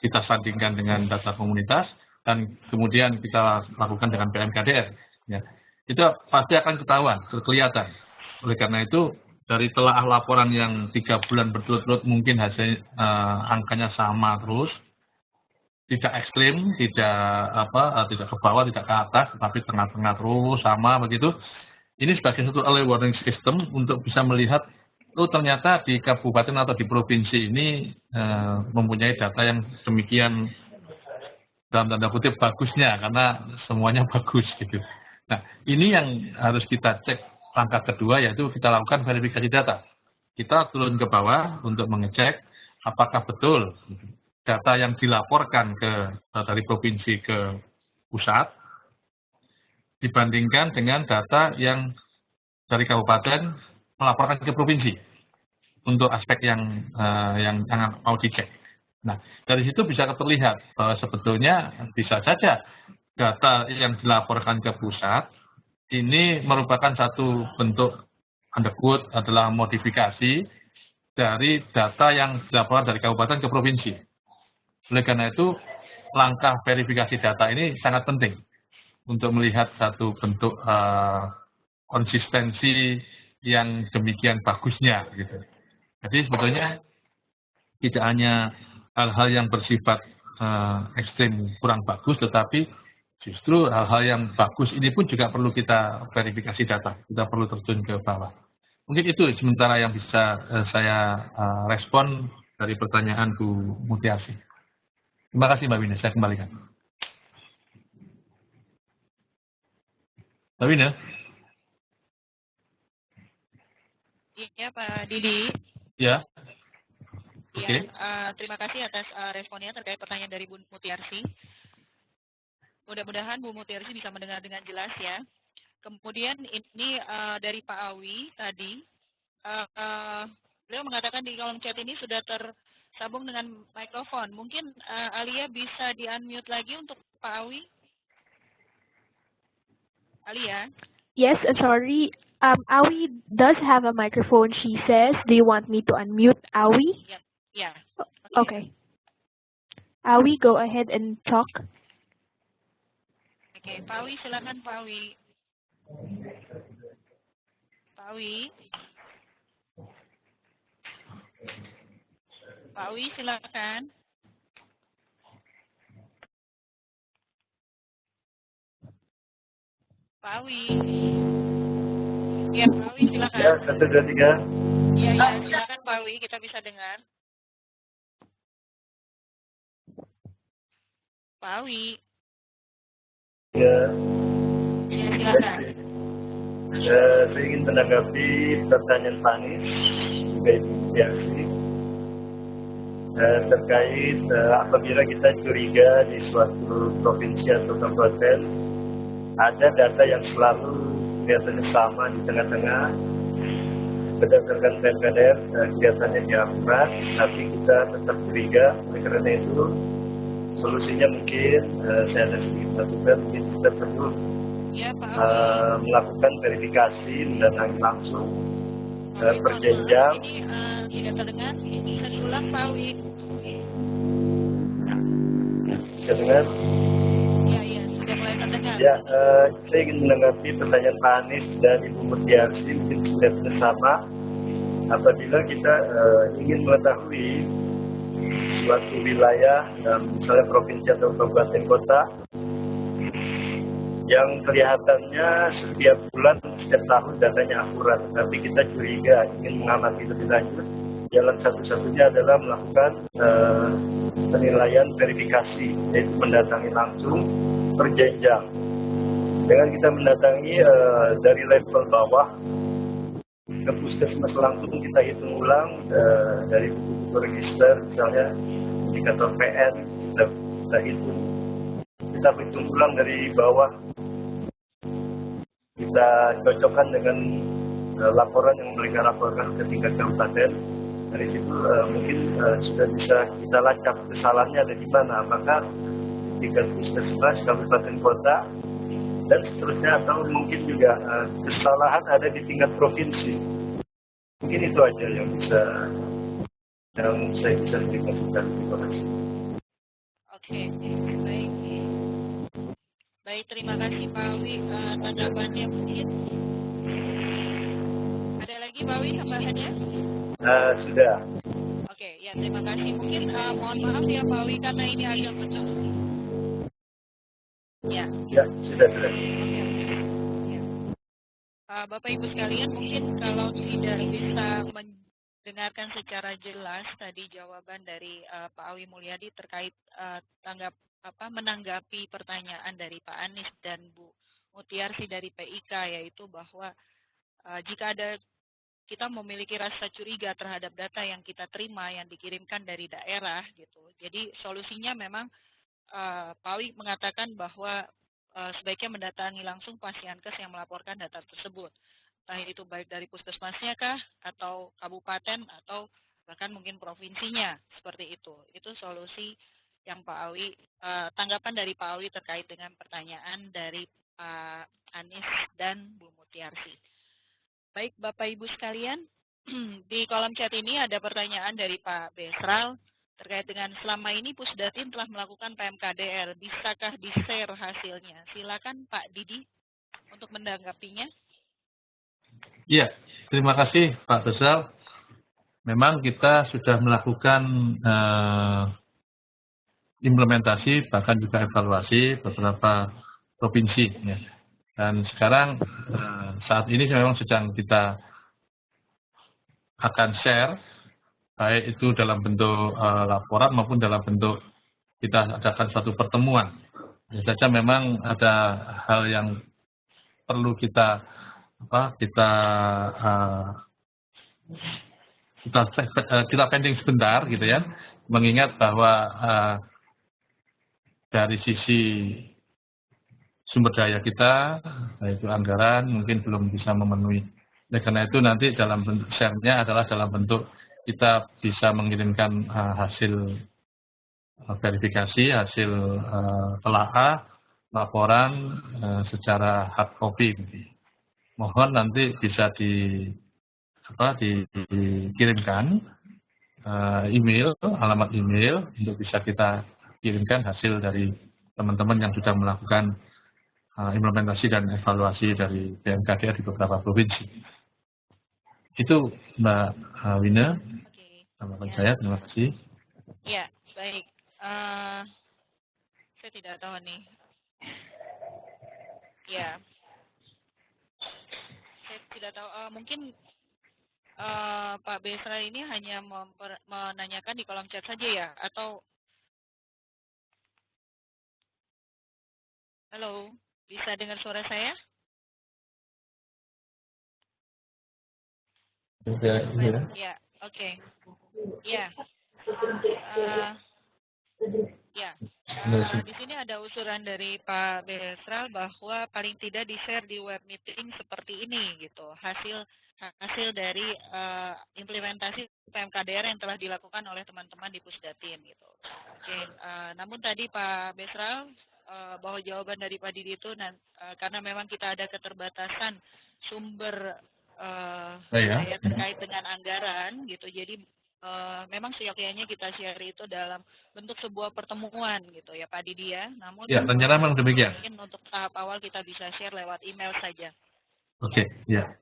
kita sandingkan dengan data komunitas, dan kemudian kita lakukan dengan PMKDR. Ya. Itu pasti akan ketahuan, kelihatan. Oleh karena itu, dari telaah laporan yang 3 bulan berturut-turut mungkin hasil angkanya sama terus, tidak ekstrim, tidak ke bawah, tidak ke atas, tapi tengah-tengah terus sama begitu. Ini sebagai satu early warning system untuk bisa melihat, ternyata di kabupaten atau di provinsi ini mempunyai data yang demikian dalam tanda kutip bagusnya, karena semuanya bagus gitu. Nah, ini yang harus kita cek. Langkah kedua yaitu kita lakukan verifikasi data. Kita turun ke bawah untuk mengecek apakah betul data yang dilaporkan dari provinsi ke pusat dibandingkan dengan data yang dari kabupaten melaporkan ke provinsi untuk aspek yang mau dicek. Nah, dari situ bisa terlihat bahwa sebetulnya bisa saja data yang dilaporkan ke pusat ini merupakan satu bentuk underquote adalah modifikasi dari data yang dilaporkan dari kabupaten ke provinsi. Oleh karena itu, langkah verifikasi data ini sangat penting untuk melihat satu bentuk konsistensi yang demikian bagusnya. Gitu. Jadi sebetulnya tidak hanya hal-hal yang bersifat ekstrim kurang bagus, tetapi justru hal-hal yang bagus ini pun juga perlu kita verifikasi data, kita perlu terjun ke bawah. Mungkin itu sementara yang bisa saya respon dari pertanyaan Bu Mutiarsi. Terima kasih Mbak Wina, saya kembalikan. Mbak Wina? Iya Pak Didi. Ya. Oke. Okay. Terima kasih atas responnya terkait pertanyaan dari Bu Mutiarsi. Mudah-mudahan Bu Mutiarsi bisa mendengar dengan jelas ya. Kemudian ini dari Pak Awi tadi, beliau mengatakan di kolom chat ini sudah tersambung dengan mikrofon. Mungkin Alia bisa di-unmute lagi untuk Pak Awi? Alia? Yes, sorry. Awi does have a microphone, she says. Do you want me to unmute Awi? Yeah. Okay. We go ahead and talk. Oke, Pak Awi, silakan Pak Awi. Pak Awi. Pak Awi, silakan. Pak Awi. Ya, Pak Awi, silakan. Ya, 1, 2, 3. Iya, silakan Pak Awi, kita bisa dengar. Pak Awi. Ya, Ya, silakan. saya ingin menanggapi pertanyaan Pak Anies juga Ibu Tiasi terkait apabila kita curiga di suatu provinsi atau kabupaten ada data yang selalu kelihatannya sama di tengah-tengah berdasarkan PMKDR kelihatannya akurat, tapi kita tetap curiga. Oleh karena itu solusinya mungkin saya ada sedikit masukan, mungkin kita perlu Ya, Pak Awi. melakukan verifikasi, mendatangi langsung Pak Awi, perjenjang. Ini tidak terdengar, bisa diulang Pak Awi. Bisa dengar? Iya, sudah mulai terdengar. Ya, saya ingin menanggapi pertanyaan Pak Anies dan Ibu Mutiarsi, mungkin sudah bersama. Apabila kita ingin mengetahui suatu wilayah, misalnya provinsi atau kabupaten kota, yang kelihatannya setiap bulan, setiap tahun datanya akurat, tapi kita curiga, ingin mengamati lebih lanjut, jalan satu-satunya adalah melakukan penilaian verifikasi, yaitu mendatangi langsung perjenjang. Dengan kita mendatangi dari level bawah ke puskesmas langsung, kita hitung ulang dari buku register, misalnya indikator PN, kita hitung ulang dari bawah, kita cocokkan dengan laporan yang mereka laporkan ke tingkat kabupaten. Dari situ mungkin sudah bisa kita lacak kesalahannya ada di mana, apakah tingkat puskesmas, kabupaten kota, dan seterusnya, atau mungkin juga kesalahan ada di tingkat provinsi. Mungkin itu aja yang saya bisa berikan. Terima kasih. Oke, baik. Baik, terima kasih Pak Awi. Tanggapannya mungkin. Ada lagi Pak Awi tambahannya? Sudah. Oke, ya terima kasih. Mungkin mohon maaf ya Pak Awi karena ini agak penuh. Ya. Ya, sudah. Ya. Bapak Ibu sekalian, mungkin kalau tidak bisa mendengarkan secara jelas tadi jawaban dari Pak Awi Mulyadi terkait menanggapi pertanyaan dari Pak Anies dan Bu Mutiarsi dari PIK, yaitu bahwa jika kita memiliki rasa curiga terhadap data yang kita terima yang dikirimkan dari daerah gitu. Jadi solusinya memang Pak Awi mengatakan bahwa sebaiknya mendatangi langsung Pasienkes yang melaporkan data tersebut. Entah itu baik dari puskesmasnya kah, atau kabupaten, atau bahkan mungkin provinsinya, seperti itu. Itu solusi yang Pak Awi, tanggapan dari Pak Awi terkait dengan pertanyaan dari Pak Anies dan Bu Mutiarsi. Baik Bapak Ibu sekalian, di kolom chat ini ada pertanyaan dari Pak Besral terkait dengan selama ini Pusdatin telah melakukan PMKDR, bisakah di-share hasilnya? Silakan Pak Didi untuk menanggapinya. Iya, terima kasih Pak Besar. Memang kita sudah melakukan implementasi, bahkan juga evaluasi beberapa provinsi. Ya. Dan sekarang saat ini memang sedang kita akan share, baik itu dalam bentuk laporan maupun dalam bentuk kita adakan suatu pertemuan. Ya saja memang ada hal yang perlu kita pending sebentar gitu ya, mengingat bahwa dari sisi sumber daya kita, yaitu anggaran, mungkin belum bisa memenuhi. Oleh karena itu nanti dalam bentuk share-nya adalah dalam bentuk kita bisa mengirimkan hasil verifikasi, hasil telaah, laporan secara hard copy. Mohon nanti bisa dikirimkan email, alamat email untuk bisa kita kirimkan hasil dari teman-teman yang sudah melakukan implementasi dan evaluasi dari PMKDR di beberapa provinsi. Itu Mbak Wina, tanggapan saya. Terima kasih. Ya, baik. Saya tidak tahu nih. Ya, saya tidak tahu. Mungkin Pak Besra ini hanya menanyakan di kolom chat saja ya, atau halo, bisa dengar suara saya? Ya, oke. Ya. Ya. Di sini ada usulan dari Pak Besra bahwa paling tidak di-share di web meeting seperti ini gitu. Hasil dari implementasi PMKDR yang telah dilakukan oleh teman-teman di Pusdatin gitu. Oke, namun tadi Pak Besra bahwa jawaban dari Pak Didi itu karena memang kita ada keterbatasan sumber daya terkait dengan anggaran gitu. Jadi memang seyogyanya kita share itu dalam bentuk sebuah pertemuan gitu ya Pak Didi ya. Namun ya, ternyata memang demikian. Mungkin untuk tahap awal kita bisa share lewat email saja. Oke, ya.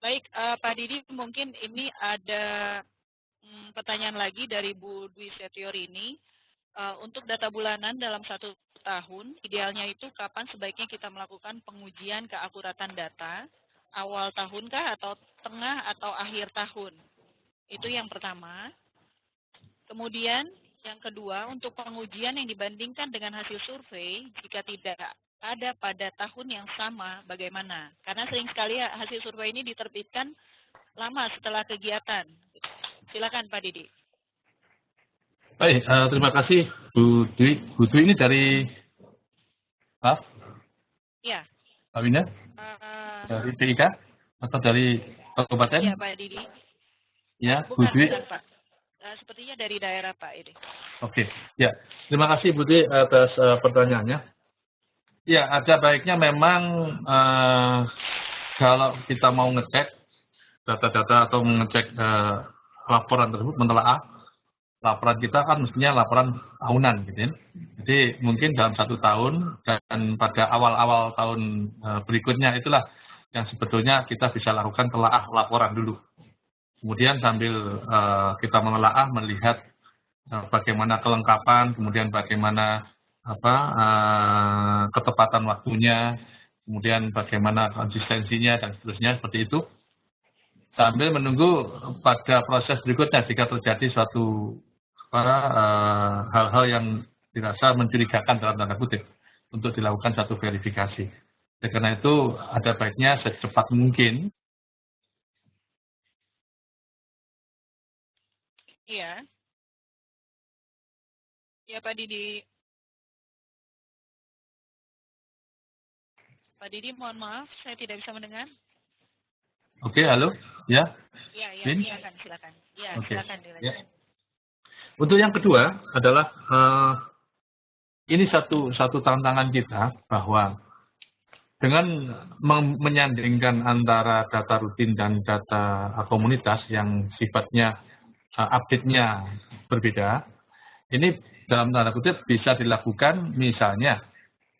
Baik, Pak Didi, mungkin ini ada pertanyaan lagi dari Bu Dwi Setiorini. Untuk data bulanan dalam 1 tahun, idealnya itu kapan sebaiknya kita melakukan pengujian keakuratan data? Awal tahunkah atau tengah atau akhir tahun? Itu yang pertama. Kemudian yang kedua, untuk pengujian yang dibandingkan dengan hasil survei, jika tidak ada pada tahun yang sama, bagaimana? Karena sering sekali hasil survei ini diterbitkan lama setelah kegiatan. Silakan Pak Didi. Baik, terima kasih Bu Dwi. Bu Dwi ini dari Ya. Pak Wina? Dari PIK atau dari kabupaten? Iya Pak Didi. Ya, bukan, Bu Dwi. Bukan Pak. Sepertinya dari daerah Pak ini. Oke, ya. Terima kasih Bu Dwi atas pertanyaannya. Ya, ada baiknya memang kalau kita mau ngecek data-data atau mengecek laporan tersebut, menelaah laporan kita kan mestinya laporan tahunan gitu ya. Jadi mungkin dalam 1 tahun dan pada awal-awal tahun berikutnya itulah yang sebetulnya kita bisa lakukan telaah laporan dulu. Kemudian sambil kita menelaah, melihat bagaimana kelengkapan, kemudian bagaimana ketepatan waktunya, kemudian bagaimana konsistensinya dan seterusnya seperti itu. Sambil menunggu pada proses berikutnya jika terjadi suatu hal-hal yang dirasa mencurigakan dalam tanda kutip untuk dilakukan satu verifikasi. Karena itu ada baiknya secepat mungkin. Iya. Ya Pak Didi. Pak Didi, mohon maaf, saya tidak bisa mendengar. Oke, halo, ya. Iya, silakan. Ya, Oke. Silakan dilanjutkan. Ya. Untuk yang kedua adalah ini satu tantangan kita bahwa dengan menyandingkan antara data rutin dan data komunitas yang sifatnya update-nya berbeda, ini dalam tanda kutip bisa dilakukan misalnya,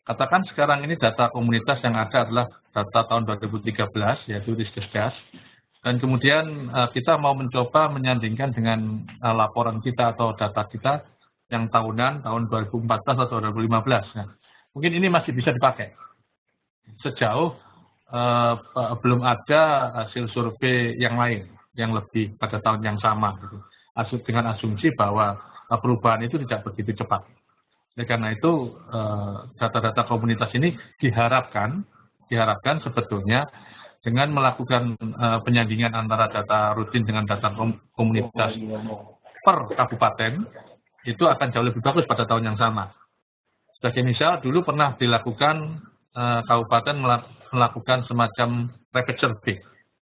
katakan sekarang ini data komunitas yang ada adalah data tahun 2013, yaitu Riskesdas, dan kemudian kita mau mencoba menyandingkan dengan laporan kita atau data kita yang tahunan, tahun 2014 atau 2015. Nah, mungkin ini masih bisa dipakai. Sejauh belum ada hasil survei yang lain, yang lebih pada tahun yang sama. Gitu. Dengan asumsi bahwa perubahan itu tidak begitu cepat. Oleh karena itu, data-data komunitas ini diharapkan sebetulnya dengan melakukan penyandingan antara data rutin dengan data komunitas per kabupaten, itu akan jauh lebih bagus pada tahun yang sama. Sebagai misal, dulu pernah dilakukan kabupaten melakukan semacam rapid survey.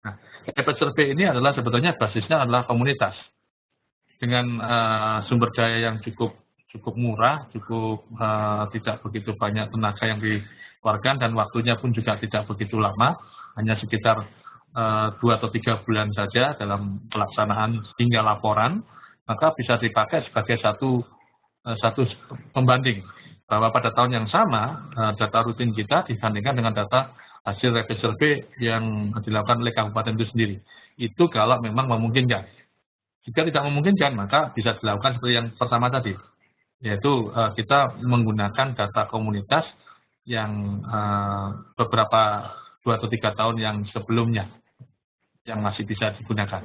Nah, rapid survey ini adalah sebetulnya basisnya adalah komunitas dengan sumber daya yang cukup murah, tidak begitu banyak tenaga yang dikeluarkan dan waktunya pun juga tidak begitu lama, hanya sekitar 2 atau 3 bulan saja dalam pelaksanaan hingga laporan, maka bisa dipakai sebagai satu pembanding bahwa pada tahun yang sama data rutin kita dibandingkan dengan data hasil rapid survei yang dilakukan oleh kabupaten itu sendiri. Itu kalau memang memungkinkan. Jika tidak memungkinkan, maka bisa dilakukan seperti yang pertama tadi, yaitu kita menggunakan data komunitas yang beberapa 2 atau 3 tahun yang sebelumnya yang masih bisa digunakan.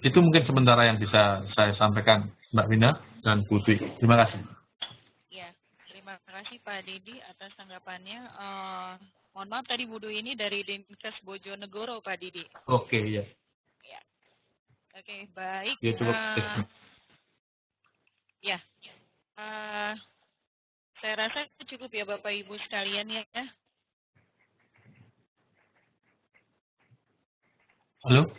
Itu mungkin sementara yang bisa saya sampaikan, Mbak Wina dan Bu Dwi. Terima kasih. Ya, terima kasih Pak Didi atas tanggapannya. Mohon maaf tadi Bu Dwi ini dari Dinkes Bojonegoro, Pak Didi. Oke, ya. Ya. Oke, baik. Ya, cukup. Ya. Saya rasa cukup ya Bapak Ibu sekalian ya. Halo?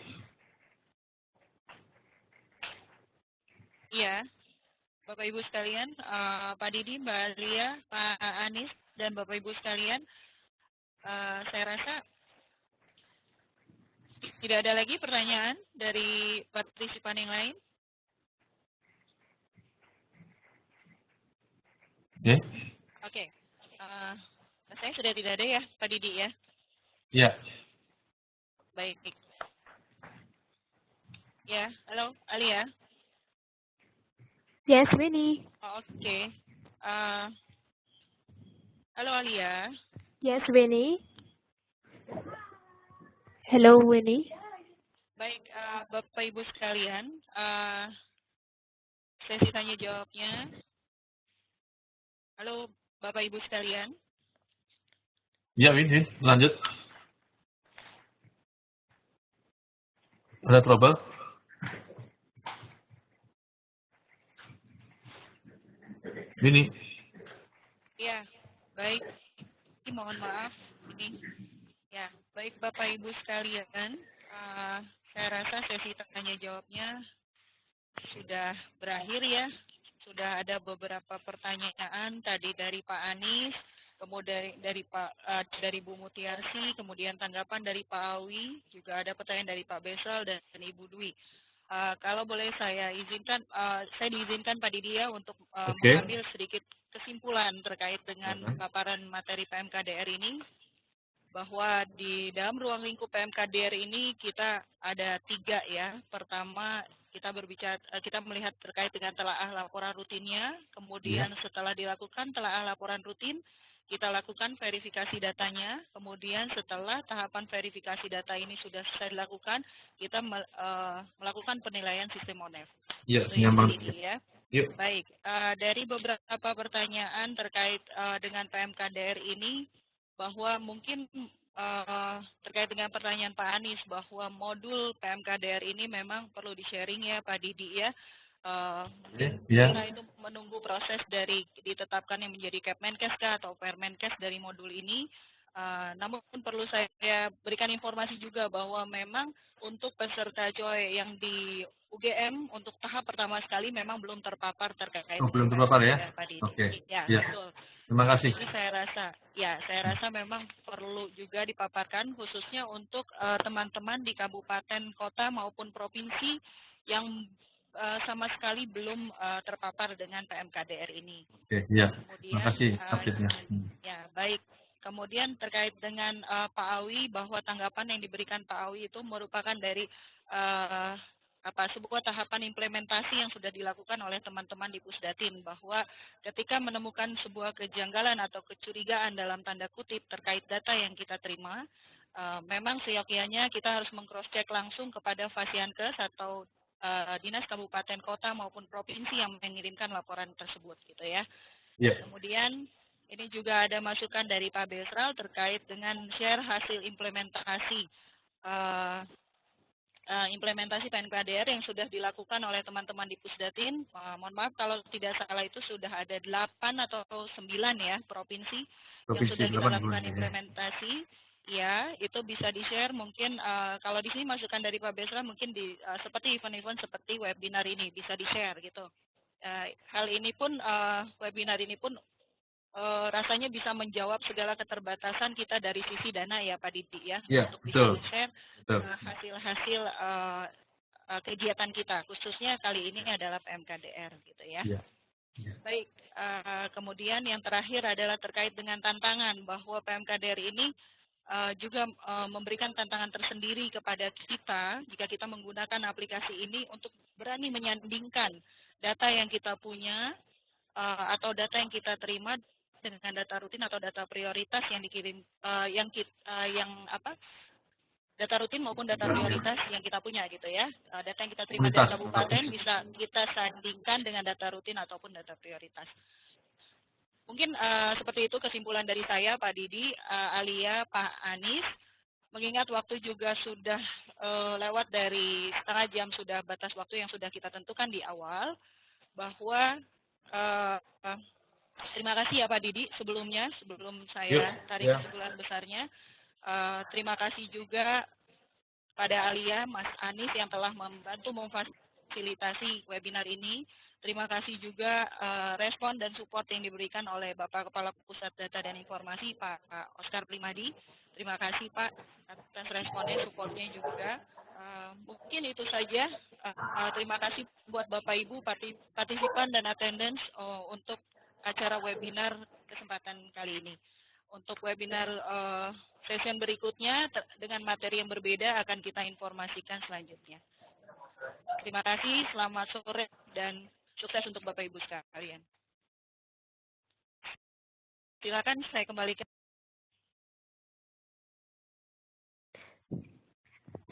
Iya, Bapak Ibu sekalian, Pak Didi, Mbak Lia, Pak Anies, dan Bapak Ibu sekalian, saya rasa tidak ada lagi pertanyaan dari partisipan yang lain. Ya. Oke, saya sudah tidak ada ya, Pak Didi ya? Ya. Baik. Ya, halo, Alia. Yes, Winnie. Oke. Halo, Alia. Yes, Winnie. Hello, Winnie. Baik, Bapak Ibu sekalian, sesi tanya jawabnya. Halo, Bapak Ibu sekalian. Ya, Winnie, lanjut. Ada trouble? Winnie. Ya, baik. Mohon maaf ini. Ya, baik Bapak Ibu sekalian, saya rasa sesi tanya jawabnya sudah berakhir ya. Sudah ada beberapa pertanyaan tadi dari Pak Anies, kemudian dari Bu Mutiarsi, kemudian tanggapan dari Pak Awi, juga ada pertanyaan dari Pak Besel dan Ibu Dwi. Kalau boleh saya izinkan, saya diizinkan Pak Didi ya untuk mengambil sedikit kesimpulan terkait dengan paparan materi PMKDR ini, bahwa di dalam ruang lingkup PMKDR ini kita ada 3 ya. Pertama, kita melihat terkait dengan telaah laporan rutinnya, kemudian setelah dilakukan telaah laporan rutin, kita lakukan verifikasi datanya, kemudian setelah tahapan verifikasi data ini sudah selesai dilakukan, kita melakukan penilaian sistem ONEF. Iya, ya. Yuk. Baik, dari beberapa pertanyaan terkait dengan PMKDR ini, bahwa mungkin terkait dengan pertanyaan Pak Anies, bahwa modul PMKDR ini memang perlu di-sharing ya Pak Didi ya. Kita itu menunggu proses dari ditetapkan yang menjadi Kepmenkes atau Permenkes dari modul ini. Namun perlu saya berikan informasi juga bahwa memang untuk peserta COE yang di UGM untuk tahap pertama sekali memang belum terpapar terkait belum terpapar ya? Oke. Ya, betul. Terima kasih. Jadi saya rasa memang perlu juga dipaparkan khususnya untuk teman-teman di kabupaten, kota maupun provinsi yang sama sekali belum terpapar dengan PMKDR ini. Oke, ya. Kemudian, terima kasih update-nya. Ya, baik. Kemudian terkait dengan Pak Awi, bahwa tanggapan yang diberikan Pak Awi itu merupakan dari sebuah tahapan implementasi yang sudah dilakukan oleh teman-teman di Pusdatin, bahwa ketika menemukan sebuah kejanggalan atau kecurigaan dalam tanda kutip terkait data yang kita terima, memang seyogyanya kita harus meng-cross-check langsung kepada Fasiankes atau dinas kabupaten kota maupun provinsi yang mengirimkan laporan tersebut gitu ya. Kemudian ini juga ada masukan dari Pak Besral terkait dengan share hasil implementasi PMKDR yang sudah dilakukan oleh teman-teman di Pusdatin. Mohon maaf kalau tidak salah itu sudah ada 8 atau 9 ya provinsi yang sudah kita lakukan implementasi. Ya, itu bisa di-share mungkin kalau di sini masukan dari Pak Besra mungkin seperti event-event seperti webinar ini bisa di-share gitu. Hal ini pun webinar ini pun rasanya bisa menjawab segala keterbatasan kita dari sisi dana ya Pak Didi ya, Ya, untuk bisa betul. share Betul. hasil-hasil kegiatan kita, khususnya kali ini adalah PMKDR gitu ya. Ya. Baik, kemudian yang terakhir adalah terkait dengan tantangan, bahwa PMKDR ini juga memberikan tantangan tersendiri kepada kita jika kita menggunakan aplikasi ini untuk berani menyandingkan data yang kita punya atau data yang kita terima dengan data rutin atau data prioritas yang dikirim data rutin maupun data prioritas yang kita punya gitu ya. Data yang kita terima dari kabupaten bisa kita sandingkan dengan data rutin ataupun data prioritas. Mungkin seperti itu kesimpulan dari saya, Pak Didi, Alia, Pak Anies. Mengingat waktu juga sudah lewat dari setengah jam, sudah batas waktu yang sudah kita tentukan di awal, bahwa terima kasih ya Pak Didi sebelum saya tarik kesimpulan besarnya. Terima kasih juga pada Alia, Mas Anies yang telah membantu memfasilitasi webinar ini. Terima kasih juga respon dan support yang diberikan oleh Bapak Kepala Pusat Data dan Informasi, Pak Oscar Primadi. Terima kasih Pak atas responnya, supportnya juga. Mungkin itu saja. Terima kasih buat Bapak Ibu partisipan dan attendance untuk acara webinar kesempatan kali ini. Untuk webinar session berikutnya dengan materi yang berbeda akan kita informasikan selanjutnya. Terima kasih, selamat sore dan sukses untuk Bapak Ibu sekalian. Silakan saya kembalikan.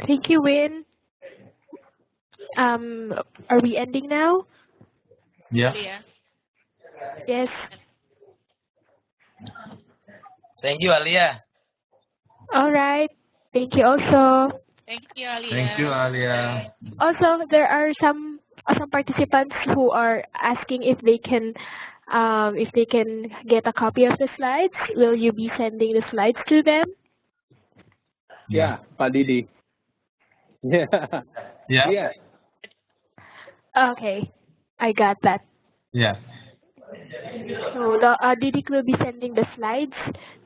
Thank you, Win. Are we ending now? Ya. Yes. Thank you, Alia. All right. Thank you also. Thank you, Alia. Thank you, Alia. Also, there are some participants who are asking if they can get a copy of the slides. Will you be sending the slides to them? Yeah, Pak Didi. Yeah. Yeah. Yeah. Okay, I got that. Yeah. So Didik will be sending the slides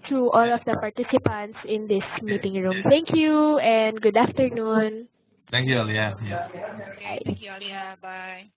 to all of the participants in this meeting room. Thank you and good afternoon. Thank you, Alia. Yeah. Okay, thank you, Alia. Bye.